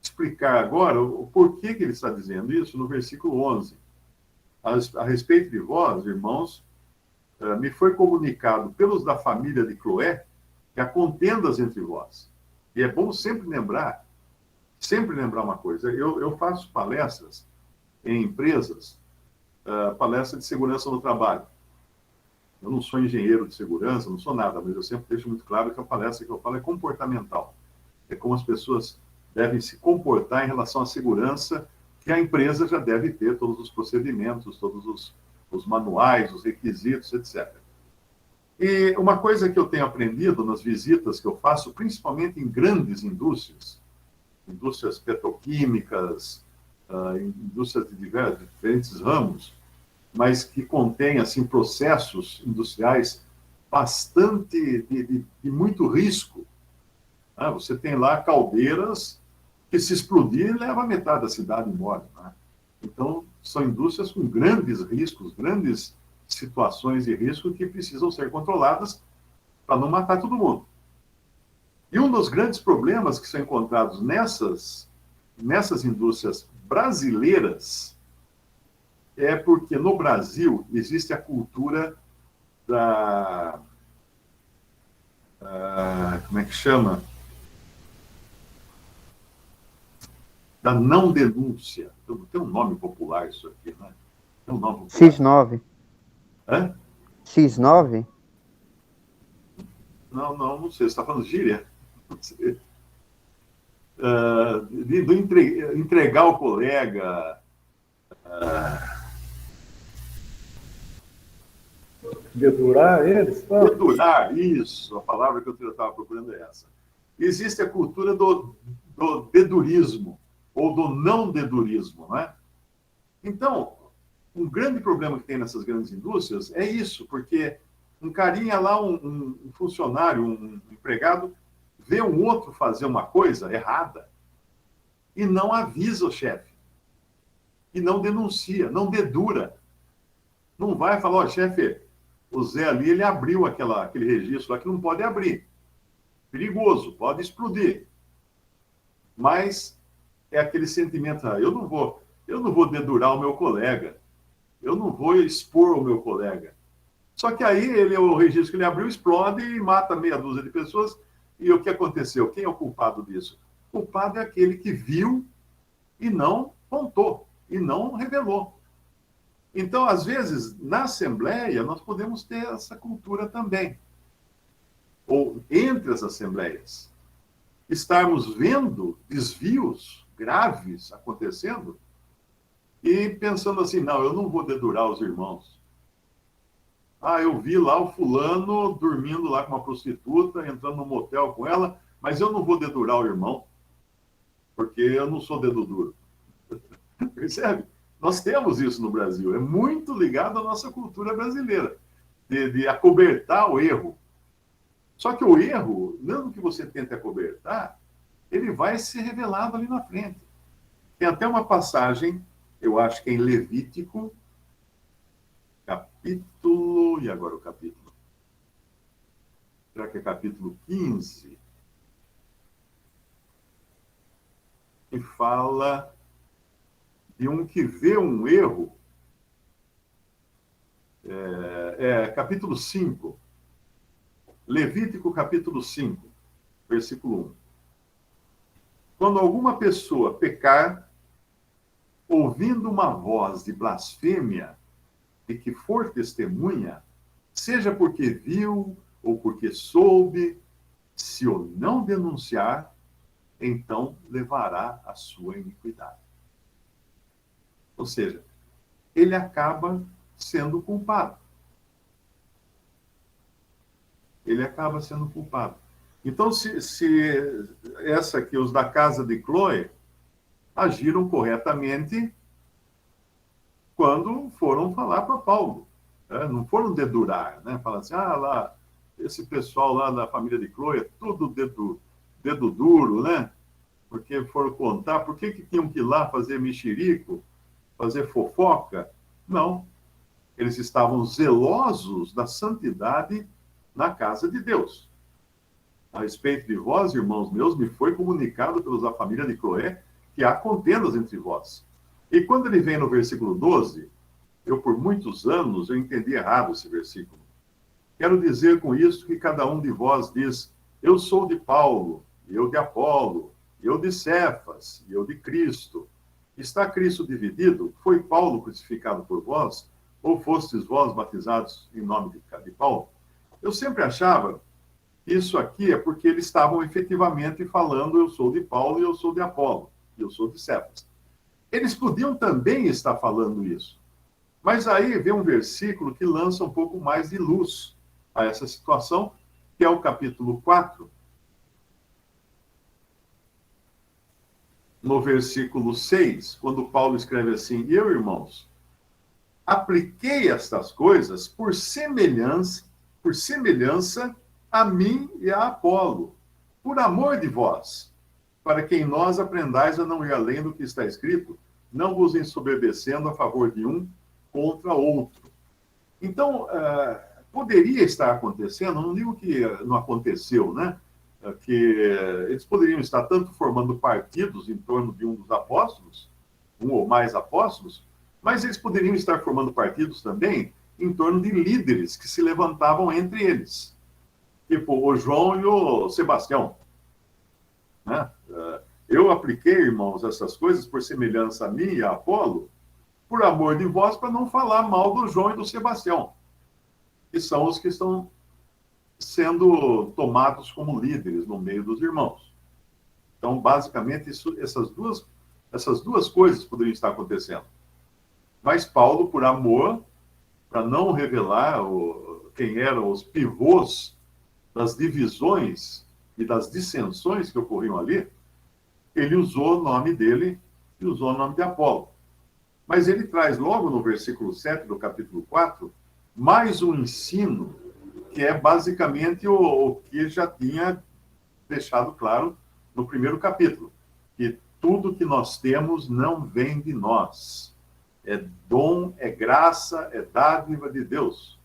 explicar agora o porquê que ele está dizendo isso no versículo 11. A respeito de vós, irmãos, me foi comunicado pelos da família de Cloé que há contendas entre vós. E é bom sempre lembrar uma coisa. Eu faço palestras em empresas, palestra de segurança no trabalho. Eu não sou engenheiro de segurança, não sou nada, mas eu sempre deixo muito claro que a palestra que eu falo é comportamental. É como as pessoas devem se comportar em relação à segurança, que a empresa já deve ter todos os procedimentos, todos os manuais, os requisitos, etc. E uma coisa que eu tenho aprendido nas visitas que eu faço, principalmente em grandes indústrias petroquímicas, indústrias de diferentes ramos, mas que contêm assim, processos industriais bastante de muito risco. Você tem lá caldeiras que, se explodir, leva metade da cidade embora. Então, são indústrias com grandes riscos, grandes situações de risco que precisam ser controladas para não matar todo mundo. E um dos grandes problemas que são encontrados nessas indústrias brasileiras é porque no Brasil existe a cultura como é que chama? Da não denúncia. Tem um nome popular isso aqui, né? Tem um nome popular. X9. Hã? X9? Não sei. Você está falando gíria? Não sei. Entregar o colega. Dedurar eles? Dedurar, isso. A palavra que eu estava procurando é essa. Existe a cultura do dedurismo, ou do não dedurismo, não é? Então, um grande problema que tem nessas grandes indústrias é isso, porque um carinha lá, um funcionário, um empregado, vê um outro fazer uma coisa errada e não avisa o chefe, e não denuncia, não dedura. Não vai falar, chefe, o Zé ali, ele abriu aquele registro lá que não pode abrir. Perigoso, pode explodir. Mas é aquele sentimento, eu não vou dedurar o meu colega, eu não vou expor o meu colega. Só que aí o registro que ele abriu explode e mata meia dúzia de pessoas. E o que aconteceu? Quem é o culpado disso? O culpado é aquele que viu e não contou, e não revelou. Então, às vezes, na Assembleia, nós podemos ter essa cultura também. Ou entre as assembleias. Estarmos vendo desvios graves acontecendo e pensando assim, não, eu não vou dedurar os irmãos. Eu vi lá o fulano dormindo lá com uma prostituta, entrando no motel com ela, mas eu não vou dedurar o irmão, porque eu não sou dedo duro. Percebe? Nós temos isso no Brasil. É muito ligado à nossa cultura brasileira, de acobertar o erro. Só que o erro, mesmo que você tente acobertar, ele vai ser revelado ali na frente. Tem até uma passagem Eu acho que é em Levítico, capítulo... E agora o capítulo? Será que é capítulo 15? Que fala de um que vê um erro. Capítulo 5. Levítico, capítulo 5, versículo 1. Quando alguma pessoa pecar, ouvindo uma voz de blasfêmia e que for testemunha, seja porque viu ou porque soube, se o não denunciar, então levará a sua iniquidade. Ou seja, ele acaba sendo culpado. Ele acaba sendo culpado. Então, se essa aqui, os da casa de Cloé, agiram corretamente quando foram falar para Paulo. Né? Não foram dedurar, né? Falar assim, lá, esse pessoal lá da família de Cloé é tudo dedo duro, né? Porque foram contar, por que tinham que ir lá fazer mexerico, fazer fofoca? Não. Eles estavam zelosos da santidade na casa de Deus. A respeito de vós, irmãos meus, me foi comunicado pelos da família de Cloé que há contendas entre vós. E quando ele vem no versículo 12, por muitos anos, eu entendi errado esse versículo. Quero dizer com isso que cada um de vós diz, eu sou de Paulo, eu de Apolo, eu de Cefas, eu de Cristo. Está Cristo dividido? Foi Paulo crucificado por vós? Ou fostes vós batizados em nome de Paulo? Eu sempre achava que isso aqui é porque eles estavam efetivamente falando eu sou de Paulo e eu sou de Apolo, e eu sou de Cefas. Eles podiam também estar falando isso. Mas aí vem um versículo que lança um pouco mais de luz a essa situação, que é o capítulo 4, no versículo 6, quando Paulo escreve assim, eu, irmãos, apliquei estas coisas por semelhança a mim e a Apolo, por amor de vós, para que em nós aprendais a não ir além do que está escrito, não vos ensoberbecendo a favor de um contra outro. Então, poderia estar acontecendo, não digo que não aconteceu, né? Que eles poderiam estar tanto formando partidos em torno de um dos apóstolos, um ou mais apóstolos, mas eles poderiam estar formando partidos também em torno de líderes que se levantavam entre eles. Tipo o João e o Sebastião. Né? Eu apliquei, irmãos, essas coisas por semelhança a mim e a Apolo, por amor de vós, para não falar mal do João e do Sebastião, que são os que estão sendo tomados como líderes no meio dos irmãos. Então, basicamente, essas duas coisas poderiam estar acontecendo. Mas Paulo, por amor, para não revelar quem eram os pivôs das divisões e das dissensões que ocorriam ali, ele usou o nome dele e usou o nome de Apolo. Mas ele traz logo no versículo 7 do capítulo 4, mais um ensino, que é basicamente o que já tinha deixado claro no primeiro capítulo, que tudo que nós temos não vem de nós. É dom, é graça, é dádiva de Deus.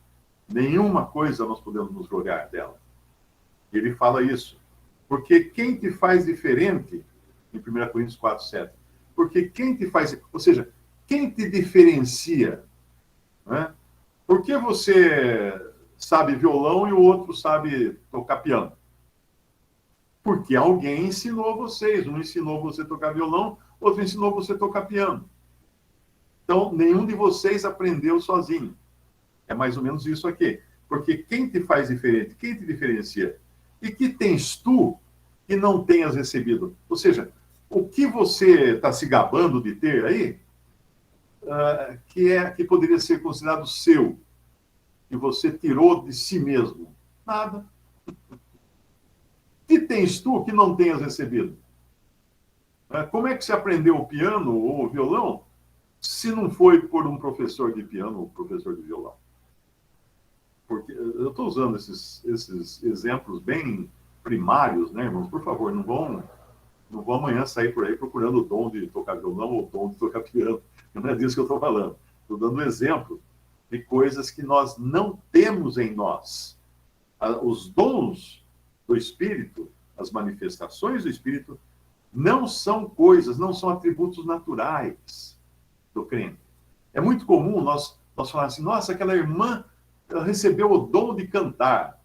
Nenhuma coisa nós podemos nos gloriar dela. Ele fala isso. Porque quem te faz diferente, em 1 Coríntios 4, 7, porque quem te faz, ou seja, quem te diferencia, né? Por que você sabe violão e o outro sabe tocar piano? Porque alguém ensinou vocês. Um ensinou você a tocar violão, outro ensinou você a tocar piano. Então, nenhum de vocês aprendeu sozinho. É mais ou menos isso aqui. Porque quem te faz diferente, quem te diferencia? E que tens tu que não tenhas recebido? Ou seja, o que você está se gabando de ter aí, que poderia ser considerado seu, que você tirou de si mesmo? Nada. Que tens tu que não tenhas recebido? Como é que você aprendeu o piano ou o violão se não foi por um professor de piano ou professor de violão? Porque eu estou usando esses exemplos bem primários, né, irmãos? Por favor, não vão Não vou amanhã sair por aí procurando o dom de tocar violão ou o dom de tocar piano. Não é disso que eu estou falando. Estou dando um exemplo de coisas que nós não temos em nós. Os dons do Espírito, as manifestações do Espírito, não são coisas, não são atributos naturais do crente. É muito comum nós falar assim, nossa, aquela irmã recebeu o dom de cantar.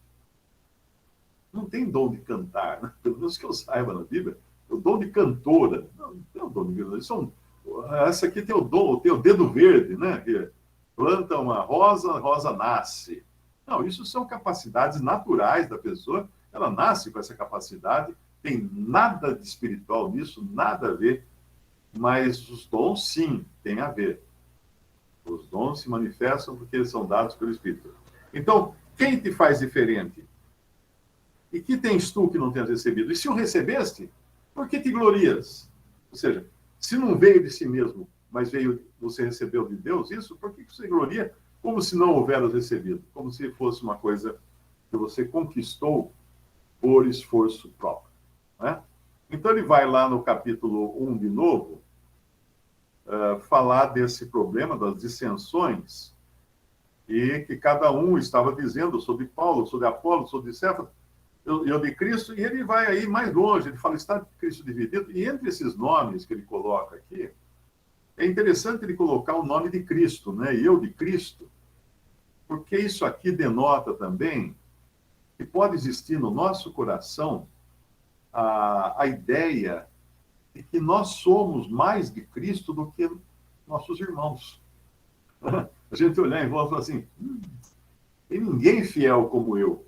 Não tem dom de cantar, né? Pelo menos que eu saiba na Bíblia. O dom de cantora. Não tem o dom de cantora. Essa aqui tem o dom, tem o dedo verde, né? Que planta uma rosa, a rosa nasce. Não, isso são capacidades naturais da pessoa. Ela nasce com essa capacidade. Tem nada de espiritual nisso, nada a ver. Mas os dons, sim, têm a ver. Os dons se manifestam porque eles são dados pelo Espírito. Então, quem te faz diferente? E que tens tu que não tens recebido? E se o recebeste, por que te glorias? Ou seja, se não veio de si mesmo, mas você recebeu de Deus, isso, por que você gloria como se não houveras recebido? Como se fosse uma coisa que você conquistou por esforço próprio. Né? Então ele vai lá no capítulo 1 de novo, falar desse problema das dissensões, e que cada um estava dizendo sobre Paulo, sobre Apolo, sobre Cefas, eu de Cristo, e ele vai aí mais longe, ele fala, está Cristo dividido, e entre esses nomes que ele coloca aqui, é interessante ele colocar o nome de Cristo, né? E eu de Cristo, porque isso aqui denota também que pode existir no nosso coração a ideia de que nós somos mais de Cristo do que nossos irmãos. A gente olhar em volta e falar assim, tem ninguém fiel como eu.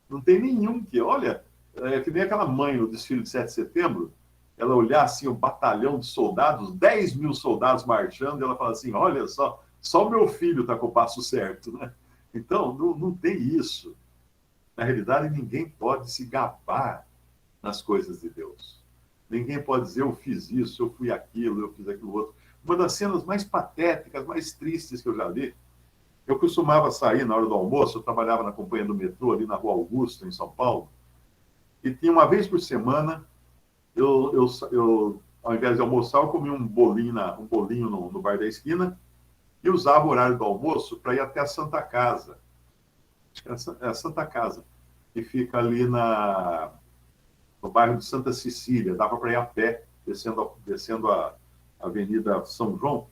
Não tem nenhum que, olha, é que nem aquela mãe no desfile de 7 de setembro, ela olhar assim, um batalhão de soldados, 10 mil soldados marchando, e ela fala assim, olha só o meu filho está com o passo certo. Né? Então, não tem isso. Na realidade, ninguém pode se gabar nas coisas de Deus. Ninguém pode dizer, eu fiz isso, eu fui aquilo, eu fiz aquilo outro. Uma das cenas mais patéticas, mais tristes que eu já vi, eu costumava sair na hora do almoço, eu trabalhava na companhia do metrô, ali na Rua Augusta, em São Paulo, e tinha uma vez por semana, eu ao invés de almoçar, eu comia um bolinho no bar da esquina, e usava o horário do almoço para ir até a Santa Casa. É a Santa Casa, que fica ali no bairro de Santa Cecília, dava para ir a pé, descendo a Avenida São João,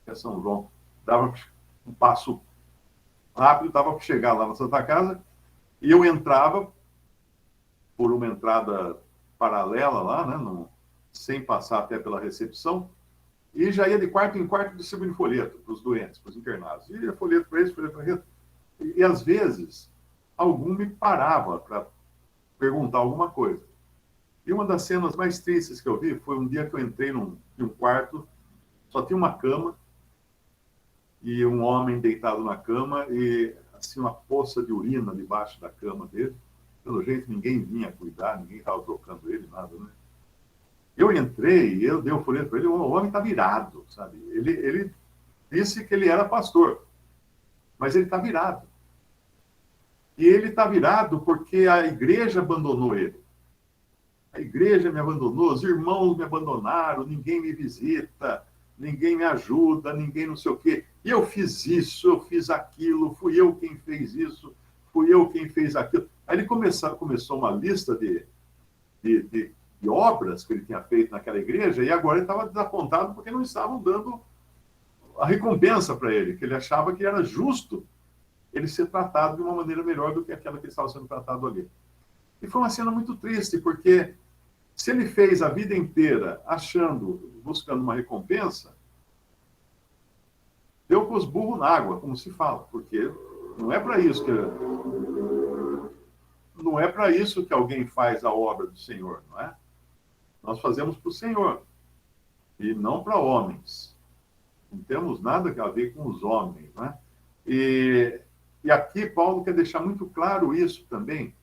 que é São João, dava um passo rápido, dava para chegar lá na Santa Casa, e eu entrava por uma entrada paralela lá, né, sem passar até pela recepção, e já ia de quarto em quarto distribuindo folheto para os doentes, para os internados. E folheto para eles, folheto para eles. E às vezes, algum me parava para perguntar alguma coisa. E uma das cenas mais tristes que eu vi foi um dia que eu entrei num quarto, só tinha uma cama, e um homem deitado na cama, e assim uma poça de urina debaixo da cama dele. Pelo jeito, ninguém vinha cuidar, ninguém estava trocando ele, nada, né? Eu entrei, eu dei o folheto para ele, o homem está virado, sabe? Ele disse que ele era pastor, mas ele está virado. E ele está virado porque a igreja abandonou ele. A igreja me abandonou, os irmãos me abandonaram, ninguém me visita, ninguém me ajuda, ninguém não sei o quê. E eu fiz isso, eu fiz aquilo, fui eu quem fez isso, fui eu quem fez aquilo. Aí ele começou uma lista de obras que ele tinha feito naquela igreja, e agora ele estava desapontado porque não estavam dando a recompensa para ele, que ele achava que era justo ele ser tratado de uma maneira melhor do que aquela que ele estava sendo tratado ali. E foi uma cena muito triste, porque se ele fez a vida inteira buscando uma recompensa, deu com os burros na água, como se fala, porque não é para isso que alguém faz a obra do Senhor, não é? Nós fazemos para o Senhor e não para homens. Não temos nada a ver com os homens, não é? E aqui Paulo quer deixar muito claro isso também.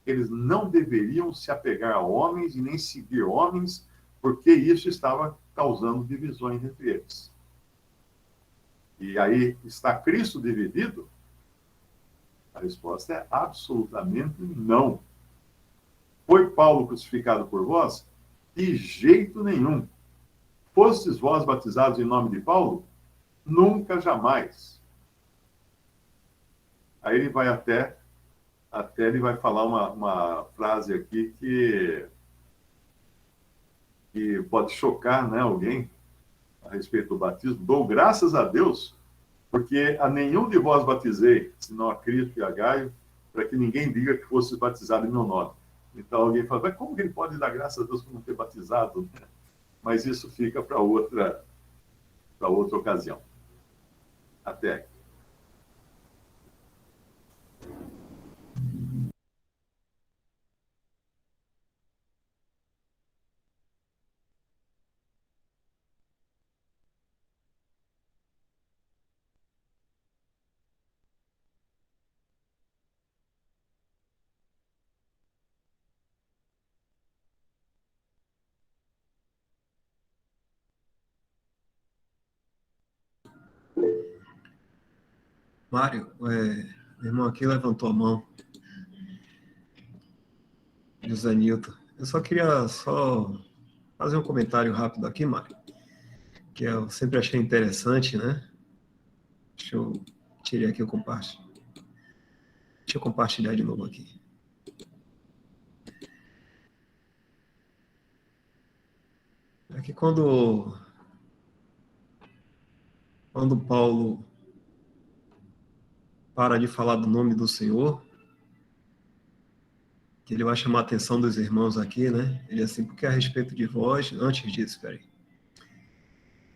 Eles não deveriam se apegar a homens e nem seguir homens, porque isso estava causando divisões entre eles. E aí, está Cristo dividido? A resposta é absolutamente não. Foi Paulo crucificado por vós? De jeito nenhum. Fostes vós batizados em nome de Paulo? Nunca, jamais. Aí ele vai até ele vai falar uma frase aqui que pode chocar, né, alguém a respeito do batismo. Dou graças a Deus, porque a nenhum de vós batizei, senão a Cristo e a Gaio, para que ninguém diga que fosse batizado em meu nome. Então alguém fala, mas como que ele pode dar graças a Deus por não ter batizado? Mas isso fica para outra ocasião. Até. Mário, meu irmão aqui levantou a mão. José Nilton. Eu só queria fazer um comentário rápido aqui, Mário, que eu sempre achei interessante, né? Deixa eu tirar aqui o compartilhar. Deixa eu compartilhar de novo aqui. É que quando Paulo para de falar do nome do Senhor, que ele vai chamar a atenção dos irmãos aqui, né? Ele é assim, porque a respeito de vós, antes disso, peraí.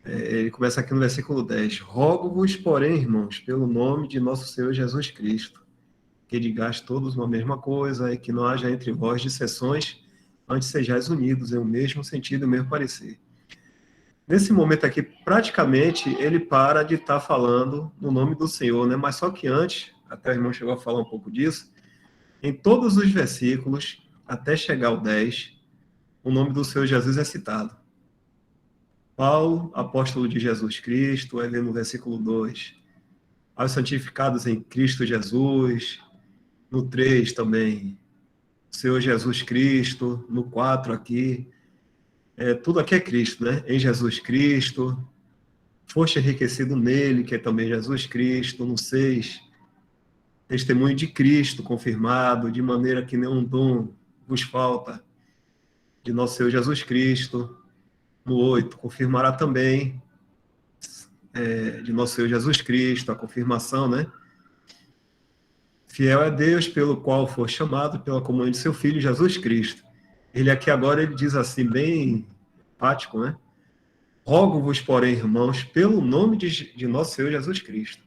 Ele começa aqui no versículo 10. Rogo-vos, porém, irmãos, pelo nome de nosso Senhor Jesus Cristo, que digais todos uma mesma coisa e que não haja entre vós dissensões, antes sejais unidos em um mesmo sentido e o mesmo parecer. Nesse momento aqui, praticamente, ele para de estar falando no nome do Senhor, né? Mas só que antes, até o irmão chegou a falar um pouco disso, em todos os versículos, até chegar ao 10, o nome do Senhor Jesus é citado. Paulo, apóstolo de Jesus Cristo, aí vem no versículo 2, aos santificados em Cristo Jesus, no 3 também, Senhor Jesus Cristo, no 4 aqui, tudo aqui é Cristo, né? Em Jesus Cristo, foste enriquecido nele, que é também Jesus Cristo, no 6, testemunho de Cristo confirmado, de maneira que nenhum dom vos falta, de nosso Senhor Jesus Cristo. No 8, confirmará também, de nosso Senhor Jesus Cristo, a confirmação, né? Fiel é Deus, pelo qual for chamado pela comunhão de seu Filho, Jesus Cristo. Ele aqui agora, ele diz assim, bem empático, né? Rogo-vos, porém, irmãos, pelo nome de nosso Senhor Jesus Cristo.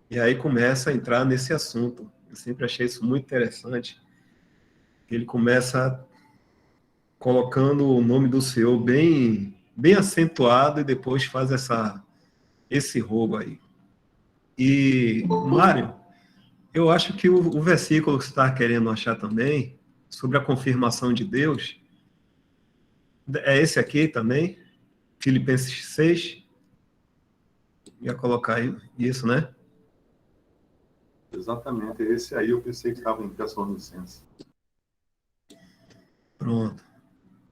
E aí começa a entrar nesse assunto. Eu sempre achei isso muito interessante. Ele começa colocando o nome do Senhor bem acentuado e depois faz esse rogo aí. E, Mário, eu acho que o versículo que você está querendo achar também, sobre a confirmação de Deus, é esse aqui também, Filipenses 6. Ia colocar aí isso, né? Exatamente, esse aí eu pensei que estava em Tessalonicenses. Pronto.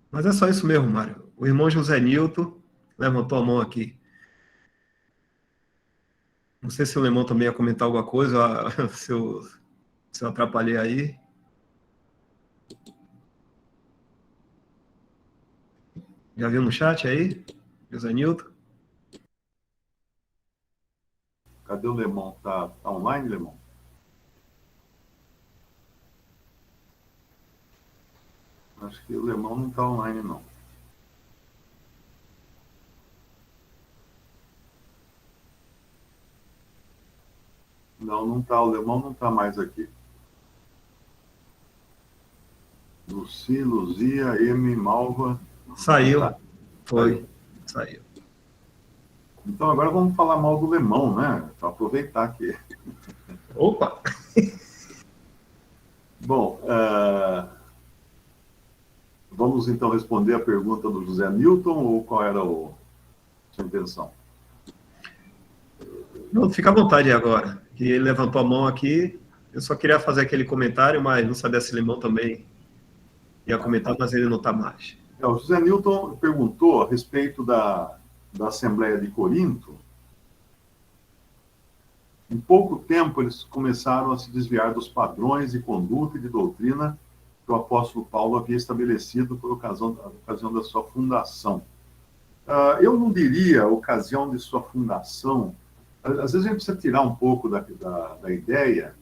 Mas é só isso mesmo, Mário. O irmão José Nilton levantou a mão aqui. Não sei se o Lemão também ia comentar alguma coisa, se eu atrapalhei aí. Já viu no chat aí, José Nilton? Cadê o Lemão? Tá online, Lemão? Acho que o Lemão não está online, não. Não está. O Lemão não está mais aqui. Luci, Luzia, M, Malva. Saiu. Tá. Foi. Saiu. Então agora vamos falar mal do Lemão, né? Para aproveitar aqui. Opa! Bom, vamos então responder a pergunta do José Nilton, ou qual era a sua intenção? Não, fica à vontade agora. Que ele levantou a mão aqui. Eu só queria fazer aquele comentário, mas não sabia se o Lemão também ia comentar, mas ele não está mais. O José Newton perguntou a respeito da Assembleia de Corinto. Em pouco tempo, eles começaram a se desviar dos padrões de conduta e de doutrina que o apóstolo Paulo havia estabelecido por ocasião da sua fundação. Eu não diria ocasião de sua fundação. Às vezes a gente precisa tirar um pouco da ideia,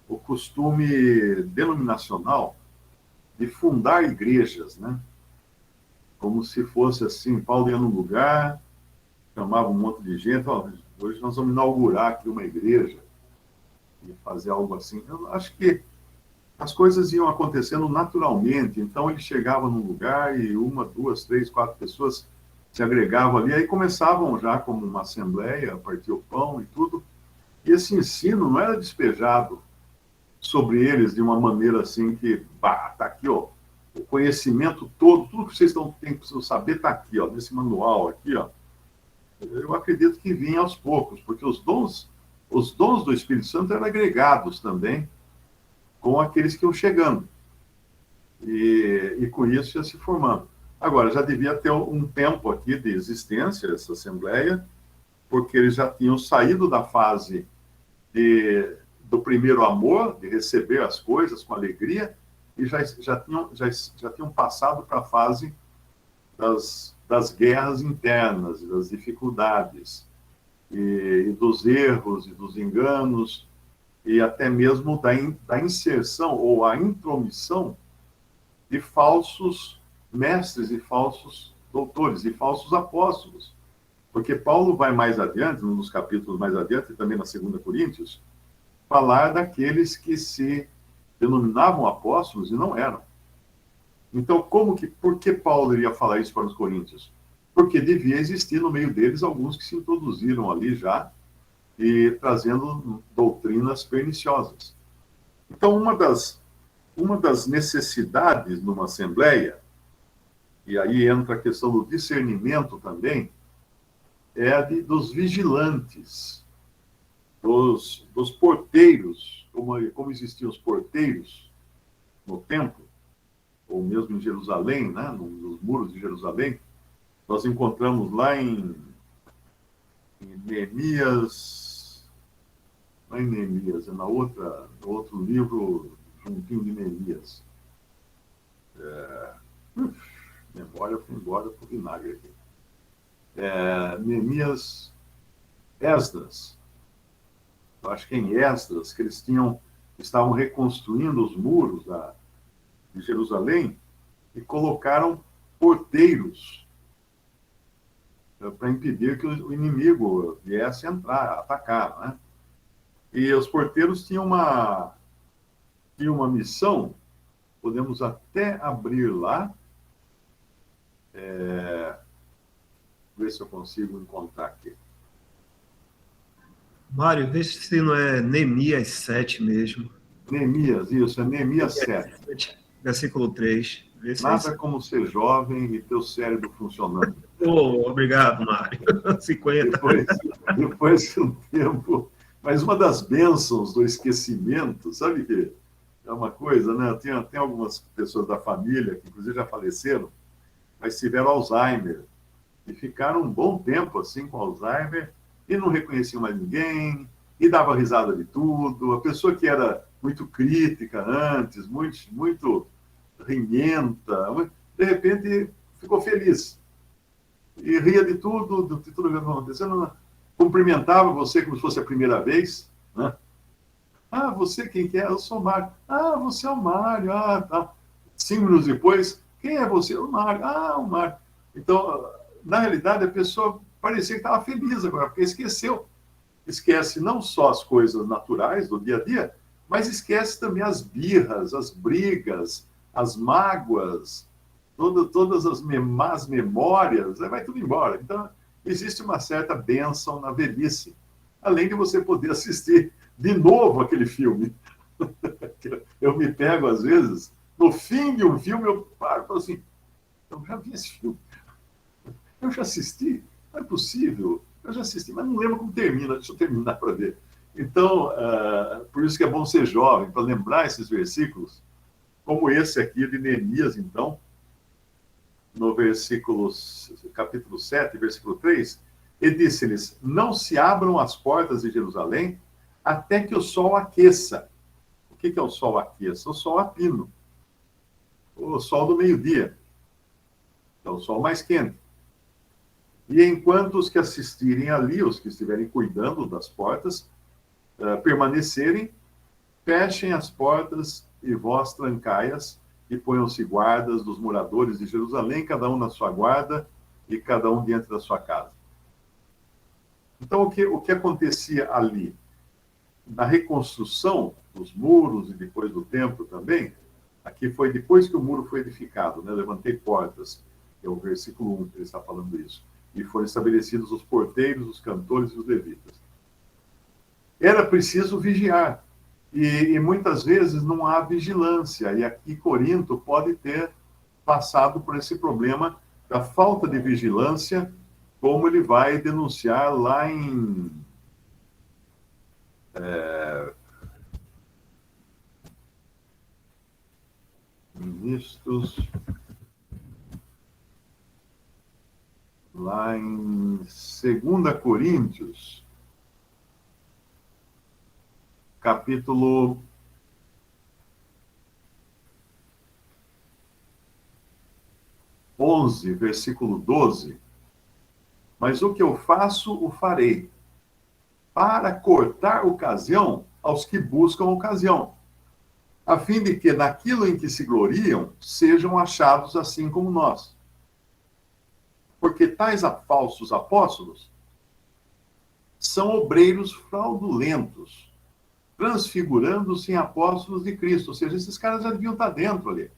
o costume denominacional de fundar igrejas, né? Como se fosse assim, Paulo ia num lugar, chamava um monte de gente, hoje nós vamos inaugurar aqui uma igreja e fazer algo assim. Eu acho que as coisas iam acontecendo naturalmente, então ele chegava num lugar e 1, 2, 3, 4 pessoas se agregavam ali, aí começavam já como uma assembleia, a partir o pão e tudo, e esse ensino não era despejado sobre eles de uma maneira assim que, tá aqui, ó, o conhecimento todo, tudo que vocês precisam saber está aqui, ó, nesse manual aqui, ó. Eu acredito que vinha aos poucos, porque os dons do Espírito Santo eram agregados também com aqueles que iam chegando. E com isso ia se formando. Agora, já devia ter um tempo aqui de existência, essa Assembleia, porque eles já tinham saído da fase do primeiro amor, de receber as coisas com alegria, e já tinham passado para a fase das guerras internas, das dificuldades, e dos erros e dos enganos, e até mesmo da inserção ou a intromissão de falsos mestres e falsos doutores e falsos apóstolos. Porque Paulo vai mais adiante, num dos capítulos mais adiante, e também na 2 Coríntios, falar daqueles que se denominavam apóstolos e não eram. Então, por que Paulo iria falar isso para os coríntios? Porque devia existir no meio deles alguns que se introduziram ali já e trazendo doutrinas perniciosas. Então, uma das necessidades numa assembleia, e aí entra a questão do discernimento também, é a dos vigilantes, dos porteiros, como existiam os porteiros no templo, ou mesmo em Jerusalém, né, nos muros de Jerusalém. Nós encontramos lá em Neemias, não é em Neemias, é no outro livro, juntinho de Neemias. Memória foi embora pro vinagre aqui. Neemias, Esdras. Eu acho que em Esdras, que eles estavam reconstruindo os muros de Jerusalém e colocaram porteiros para impedir que o inimigo viesse entrar, atacar, né? E os porteiros tinham uma missão, podemos até abrir lá, ver se eu consigo encontrar aqui. Mário, vê se não é Neemias 7 mesmo. Neemias, isso, é Neemias 7. Versículo 3. Nada como ser jovem e ter o cérebro funcionando. Obrigado, Mário. 50. Depois de um tempo. Mas uma das bênçãos do esquecimento, sabe que é uma coisa, né? Tem algumas pessoas da família que, inclusive, já faleceram, mas tiveram Alzheimer. E ficaram um bom tempo assim com Alzheimer e não reconheciam mais ninguém, e dava risada de tudo. A pessoa que era muito crítica antes, muito rimenta, de repente ficou feliz. E ria de tudo que estava acontecendo, cumprimentava você como se fosse a primeira vez, né? Ah, você quem que é? Eu sou o Mário. Ah, você é o Mário. Ah, tá. 5 minutos depois, quem é você? O Mário. Ah, o Mário. Então, na realidade, a pessoa parecia que estava feliz agora, porque esqueceu. Esquece não só as coisas naturais do dia a dia, mas esquece também as birras, as brigas, as mágoas, todas as más memórias, vai tudo embora. Então, existe uma certa bênção na velhice, além de você poder assistir de novo aquele filme. Eu me pego, às vezes, no fim de um filme, eu paro e falo assim, eu já vi esse filme. Eu já assisti? Não é possível. Eu já assisti, mas não lembro como termina. Deixa eu terminar para ver. Então, por isso que é bom ser jovem, para lembrar esses versículos, como esse aqui de Neemias, então. no capítulo 7, versículo 3, e disse-lhes: não se abram as portas de Jerusalém até que o sol aqueça. O que é o sol aqueça? O sol a pino. O sol do meio-dia. É o sol mais quente. E enquanto os que assistirem ali, os que estiverem cuidando das portas, permanecerem, fechem as portas e vós trancai-as, e ponham-se guardas dos moradores de Jerusalém, cada um na sua guarda e cada um dentro da sua casa. Então, o que acontecia ali? Na reconstrução dos muros e depois do templo também, aqui foi depois que o muro foi edificado, né? Levantei portas, é o versículo 1 que ele está falando isso. E foram estabelecidos os porteiros, os cantores e os levitas. Era preciso vigiar. E muitas vezes não há vigilância. E aqui Corinto pode ter passado por esse problema da falta de vigilância, como ele vai denunciar lá em Ministros, lá em 2 Coríntios, capítulo 11, versículo 12. Mas o que eu faço, o farei, para cortar ocasião aos que buscam ocasião, a fim de que naquilo em que se gloriam sejam achados assim como nós. Porque tais falsos apóstolos são obreiros fraudulentos, transfigurando-se em apóstolos de Cristo. Ou seja, esses caras já deviam estar dentro ali.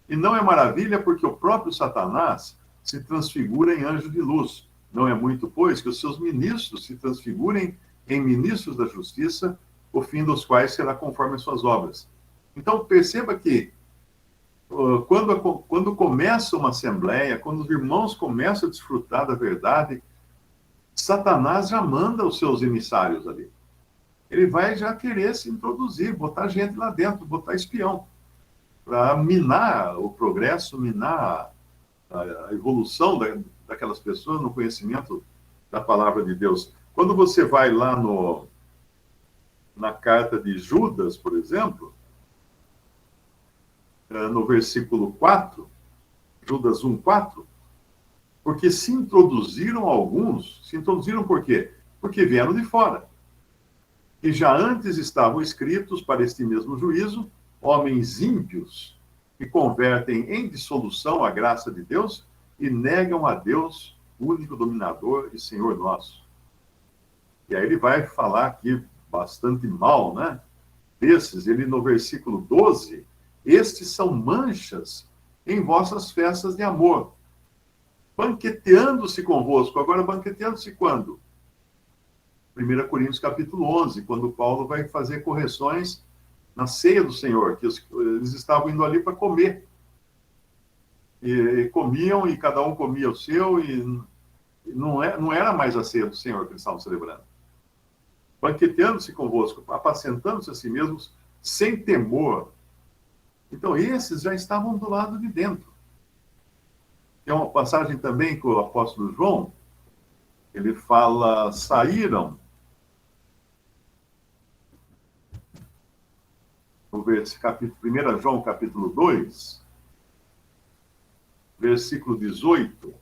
E não é maravilha porque o próprio Satanás se transfigura em anjo de luz. Não é muito, pois, que os seus ministros se transfigurem em ministros da justiça, o fim dos quais será conforme as suas obras. Então, perceba que quando começa uma assembleia, quando os irmãos começam a desfrutar da verdade, Satanás já manda os seus emissários ali. Ele vai já querer se introduzir, botar gente lá dentro, botar espião, para minar o progresso, minar a evolução daquelas pessoas no conhecimento da palavra de Deus. Quando você vai lá na carta de Judas, por exemplo, no versículo 4, Judas 1:4, porque se introduziram alguns, se introduziram por quê? Porque vieram de fora. E já antes estavam escritos para este mesmo juízo, homens ímpios que convertem em dissolução a graça de Deus e negam a Deus, único dominador e Senhor nosso. E aí ele vai falar aqui bastante mal, né? Desses, ele no versículo 12, estes são manchas em vossas festas de amor, banqueteando-se convosco. Agora, banqueteando-se quando? 1 Coríntios capítulo 11, quando Paulo vai fazer correções na ceia do Senhor, que eles estavam indo ali para comer. E comiam, e cada um comia o seu, e não era mais a ceia do Senhor que eles estavam celebrando. Banqueteando-se convosco, apacentando-se a si mesmos, sem temor. Então, esses já estavam do lado de dentro. Tem uma passagem também com o apóstolo João, ele fala, saíram, no capítulo 1 João, capítulo 2, versículo 18,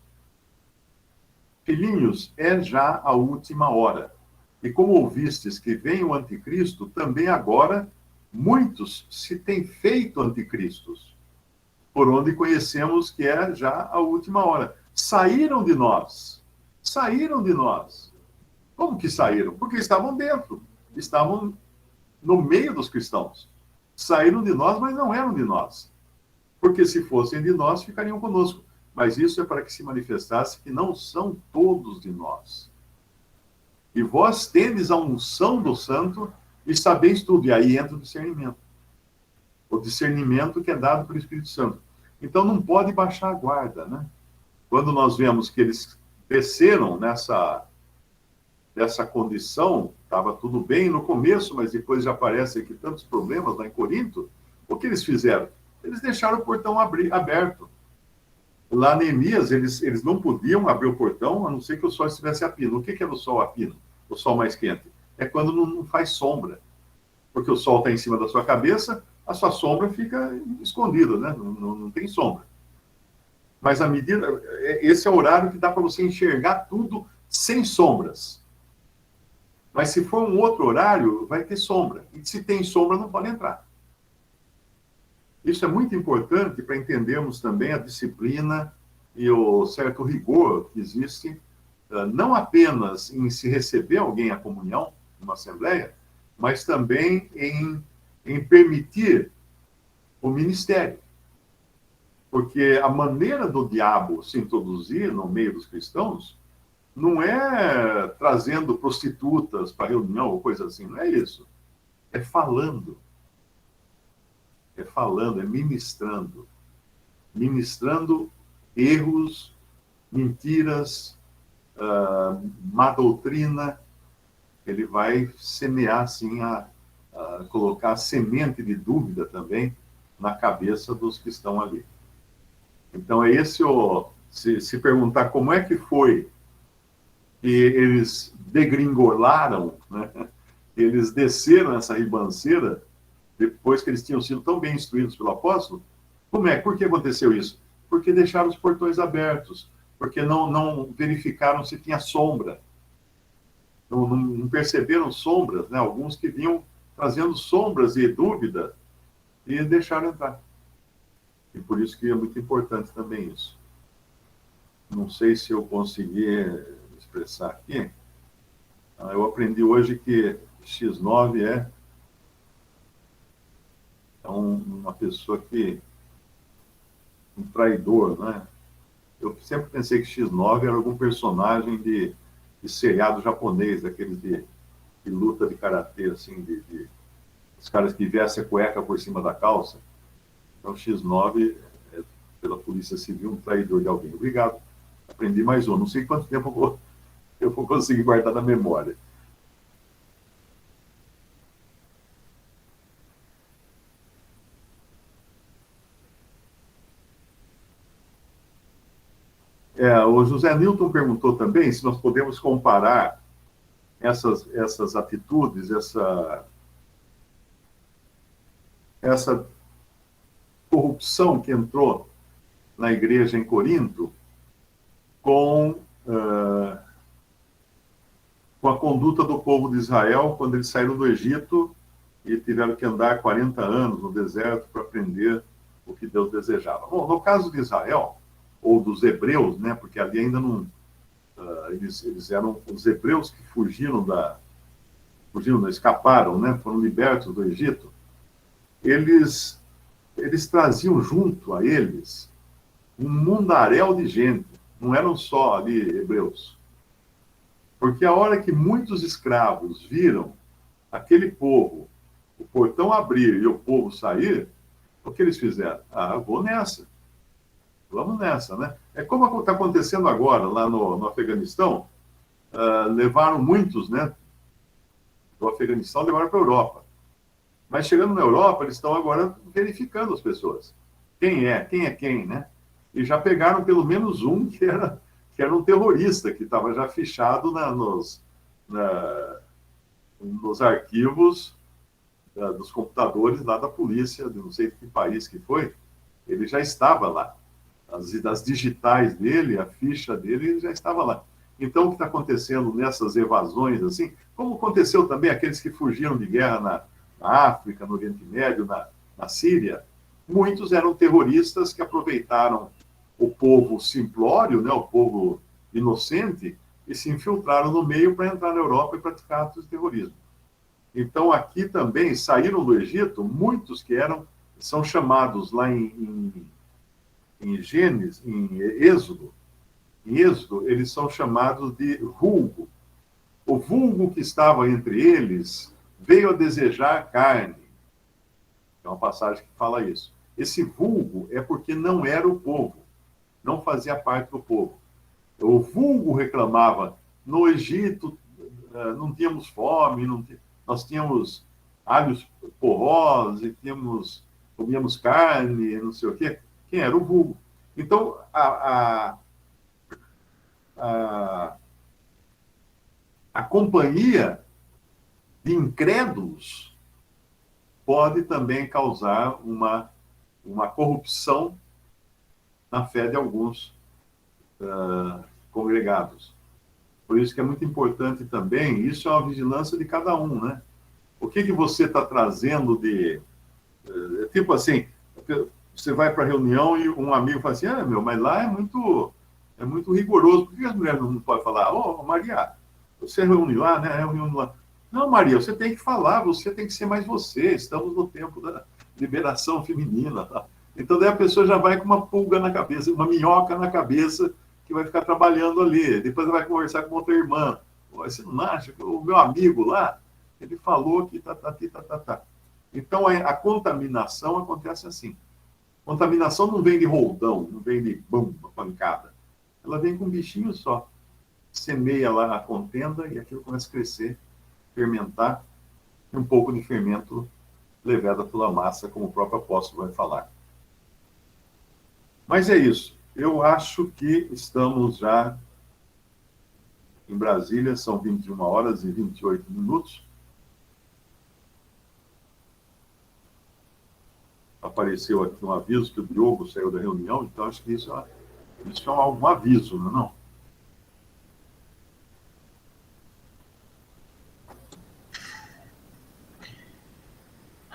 filhinhos, é já a última hora. E como ouvistes que vem o anticristo, também agora muitos se têm feito anticristos, por onde conhecemos que é já a última hora. Saíram de nós. Saíram de nós. Como que saíram? Porque estavam dentro. Estavam no meio dos cristãos. Saíram de nós, mas não eram de nós. Porque se fossem de nós, ficariam conosco. Mas isso é para que se manifestasse que não são todos de nós. E vós tendes a unção do santo e sabeis tudo. E aí entra o discernimento. O discernimento que é dado pelo Espírito Santo. Então não pode baixar a guarda, né? Quando nós vemos que eles desceram nessa condição, estava tudo bem no começo, mas depois já aparecem aqui tantos problemas lá em Corinto, o que eles fizeram? Eles deixaram o portão aberto. Lá Neemias, eles não podiam abrir o portão, a não ser que o sol estivesse a pino. O que é o sol a pino? O sol mais quente? É quando não faz sombra. Porque o sol está em cima da sua cabeça, a sua sombra fica escondida, né? Não tem sombra. Mas à medida... Esse é o horário que dá para você enxergar tudo sem sombras. Mas se for um outro horário, vai ter sombra. E se tem sombra, não pode entrar. Isso é muito importante para entendermos também a disciplina e o certo rigor que existe, não apenas em se receber alguém à comunhão, numa assembleia, mas também em permitir o ministério. Porque a maneira do diabo se introduzir no meio dos cristãos não é trazendo prostitutas para reunião ou coisa assim, não é isso. É falando. É falando, é ministrando. Ministrando erros, mentiras, má doutrina. Ele vai semear, assim, a colocar a semente de dúvida também na cabeça dos que estão ali. Então, é esse o... Se perguntar como é que foi que eles degringolaram, né? Eles desceram essa ribanceira depois que eles tinham sido tão bem instruídos pelo apóstolo, como é? Por que aconteceu isso? Porque deixaram os portões abertos, porque não verificaram se tinha sombra, não perceberam sombras, né? Alguns que vinham trazendo sombras e dúvida e deixaram entrar. E por isso que é muito importante também isso. Não sei se eu consegui expressar aqui. Eu aprendi hoje que X9 é uma pessoa que... um traidor, né? Eu sempre pensei que X9 era algum personagem de seriado japonês, daqueles de luta de karatê, assim, os caras que vestem a cueca por cima da calça. Então, X9 é, pela Polícia Civil, um traidor de alguém. Obrigado. Aprendi mais um. Não sei quanto tempo eu vou conseguir guardar na memória. O José Newton perguntou também se nós podemos comparar essas atitudes, essa corrupção que entrou na igreja em Corinto com a conduta do povo de Israel quando eles saíram do Egito e tiveram que andar 40 anos no deserto para aprender o que Deus desejava. Bom, no caso de Israel, ou dos hebreus, né, porque ali ainda não... eles eram os hebreus que escaparam, né, foram libertos do Egito. Eles traziam junto a eles um mundaréu de gente, não eram só ali hebreus. Porque a hora que muitos escravos viram aquele povo, o portão abrir e o povo sair, o que eles fizeram? Vou nessa. Vamos nessa, né? É como está acontecendo agora, lá no Afeganistão. Levaram muitos, né? Do Afeganistão, levaram para a Europa. Mas chegando na Europa, eles estão agora verificando as pessoas. Quem é quem, né? E já pegaram pelo menos um que era um terrorista, que estava já fichado nos arquivos dos computadores lá da polícia, de não sei de que país que foi. Ele já estava lá. As digitais dele, a ficha dele já estava lá. Então, o que está acontecendo nessas evasões, assim, como aconteceu também aqueles que fugiram de guerra na África, no Oriente Médio, na Síria, muitos eram terroristas que aproveitaram o povo simplório, né, o povo inocente, e se infiltraram no meio para entrar na Europa e praticar atos de terrorismo. Então, aqui também saíram do Egito muitos que são chamados lá em Gênesis, em Êxodo. Em Êxodo, eles são chamados de vulgo. O vulgo que estava entre eles veio a desejar carne. É uma passagem que fala isso. Esse vulgo é porque não era o povo, não fazia parte do povo. O vulgo reclamava, no Egito não tínhamos fome, nós tínhamos alhos porrós, e comíamos carne, não sei o quê. Quem era o vulgo? Então, a companhia de incrédulos pode também causar uma corrupção na fé de alguns congregados. Por isso que é muito importante também, isso é uma vigilância de cada um, né? O que você está trazendo de... tipo assim, você vai para a reunião e um amigo fala assim, mas lá é muito rigoroso. Por que as mulheres não podem falar? Maria, você reúne lá, né? Reúne lá. Não, Maria, você tem que falar, você tem que ser mais você. Estamos no tempo da liberação feminina. Tá? Então, daí a pessoa já vai com uma pulga na cabeça, uma minhoca na cabeça, que vai ficar trabalhando ali. Depois ela vai conversar com outra irmã. Você não acha que o meu amigo lá, ele falou que tá. Então, a contaminação acontece assim. Contaminação não vem de roldão, não vem de bomba, pancada. Ela vem com um bichinho só. Semeia lá a contenda e aquilo começa a crescer, fermentar, e um pouco de fermento levado pela massa, como o próprio apóstolo vai falar. Mas é isso. Eu acho que estamos já em Brasília, são 21 horas e 28 minutos. Apareceu aqui um aviso que o Diogo saiu da reunião, então acho que isso é um aviso, não é não?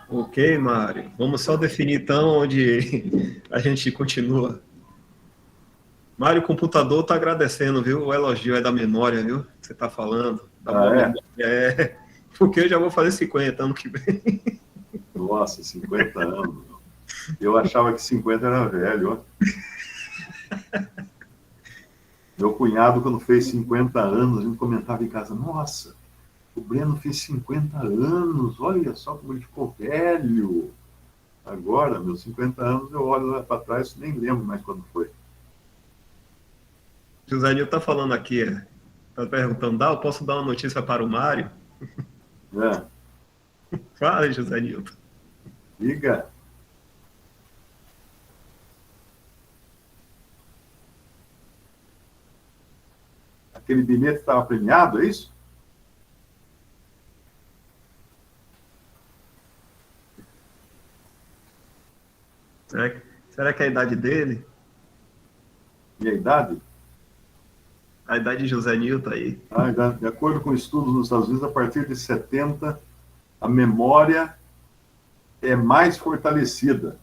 Ok, Mário. Vamos só definir então onde a gente continua. Mário, o computador está agradecendo, viu? O elogio é da memória, viu? Que você está falando. Da boa memória. Porque eu já vou fazer 50 ano que vem. Nossa, 50 anos. Eu achava que 50 era velho. Ó. Meu cunhado, quando fez 50 anos, a gente comentava em casa, nossa, o Breno fez 50 anos, olha só como ele ficou velho. Agora, meus 50 anos, eu olho lá para trás e nem lembro mais quando foi. José Nilton está falando aqui, está perguntando, eu posso dar uma notícia para o Mário? Fala, José Nilton. Diga. Aquele bilhete estava premiado, é isso? Será que é a idade dele? E a idade? A idade de José Nilton aí. De acordo com estudos nos Estados Unidos, a partir de 70, a memória é mais fortalecida.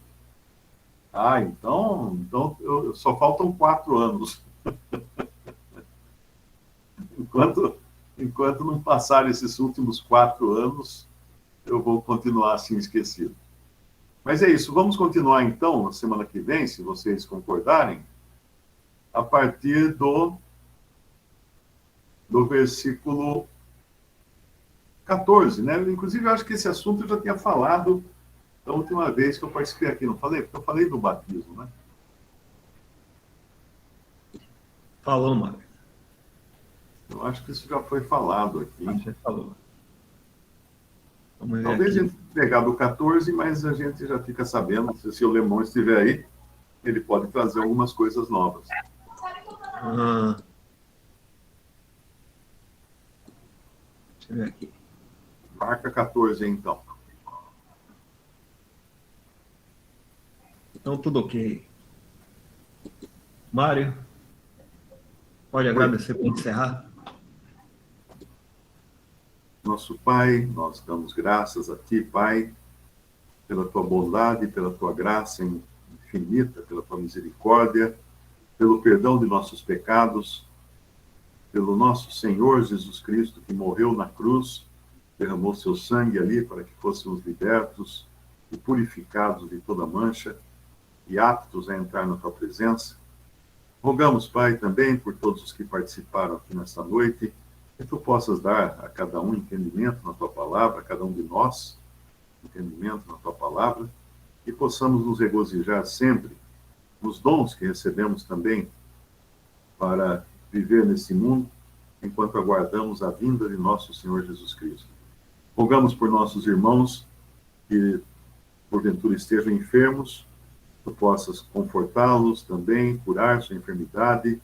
Então só faltam 4 anos. Enquanto não passar esses últimos 4 anos, eu vou continuar assim esquecido. Mas é isso, vamos continuar então, na semana que vem, se vocês concordarem, a partir do versículo 14, né? Inclusive, eu acho que esse assunto eu já tinha falado da última vez que eu participei aqui, não falei? Porque eu falei do batismo, né? Falou, Mário. Eu acho que isso já foi falado aqui. Já falou. Vamos ver Talvez aqui. a gente pegar do 14, mas a gente já fica sabendo, se o Lemão estiver aí, ele pode trazer algumas coisas novas. Deixa eu ver aqui. Marca 14, então. Então, tudo ok. Mário, pode agradecer por encerrar? Nosso Pai, nós damos graças a Ti, Pai, pela Tua bondade, pela Tua graça infinita, pela Tua misericórdia, pelo perdão de nossos pecados, pelo nosso Senhor Jesus Cristo, que morreu na cruz, derramou seu sangue ali para que fôssemos libertos e purificados de toda mancha e aptos a entrar na Tua presença. Rogamos, Pai, também por todos os que participaram aqui nesta noite, que Tu possas dar a cada um entendimento na Tua palavra, a cada um de nós entendimento na Tua palavra, e possamos nos regozijar sempre nos dons que recebemos também para viver nesse mundo, enquanto aguardamos a vinda de nosso Senhor Jesus Cristo. Rogamos por nossos irmãos que, porventura, estejam enfermos, Tu possas confortá-los também, curar sua enfermidade,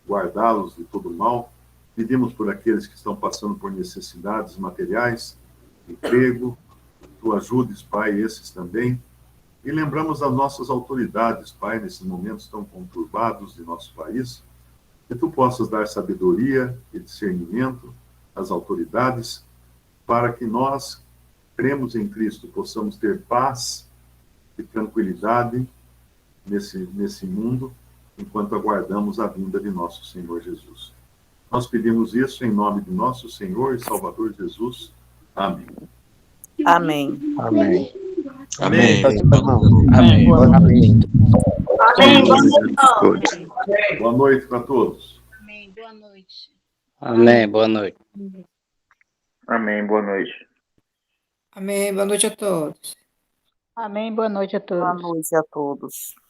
guardá-los de todo mal. Pedimos por aqueles que estão passando por necessidades materiais, emprego, Tu ajudes, Pai, esses também. E lembramos as nossas autoridades, Pai, nesses momentos tão conturbados de nosso país, que Tu possas dar sabedoria e discernimento às autoridades, para que nós, cremos em Cristo, possamos ter paz e tranquilidade nesse mundo, enquanto aguardamos a vinda de nosso Senhor Jesus. Nós pedimos isso em nome de nosso Senhor e Salvador Jesus. Amém. Amém. Amém. Amém. Amém. Boa noite. Amém. Boa noite. Boa noite para todos. Amém. Boa noite. Amém. Boa noite. Amém, boa noite. Amém. Boa noite a todos. Amém. Boa noite a Boa todos. noite a todos.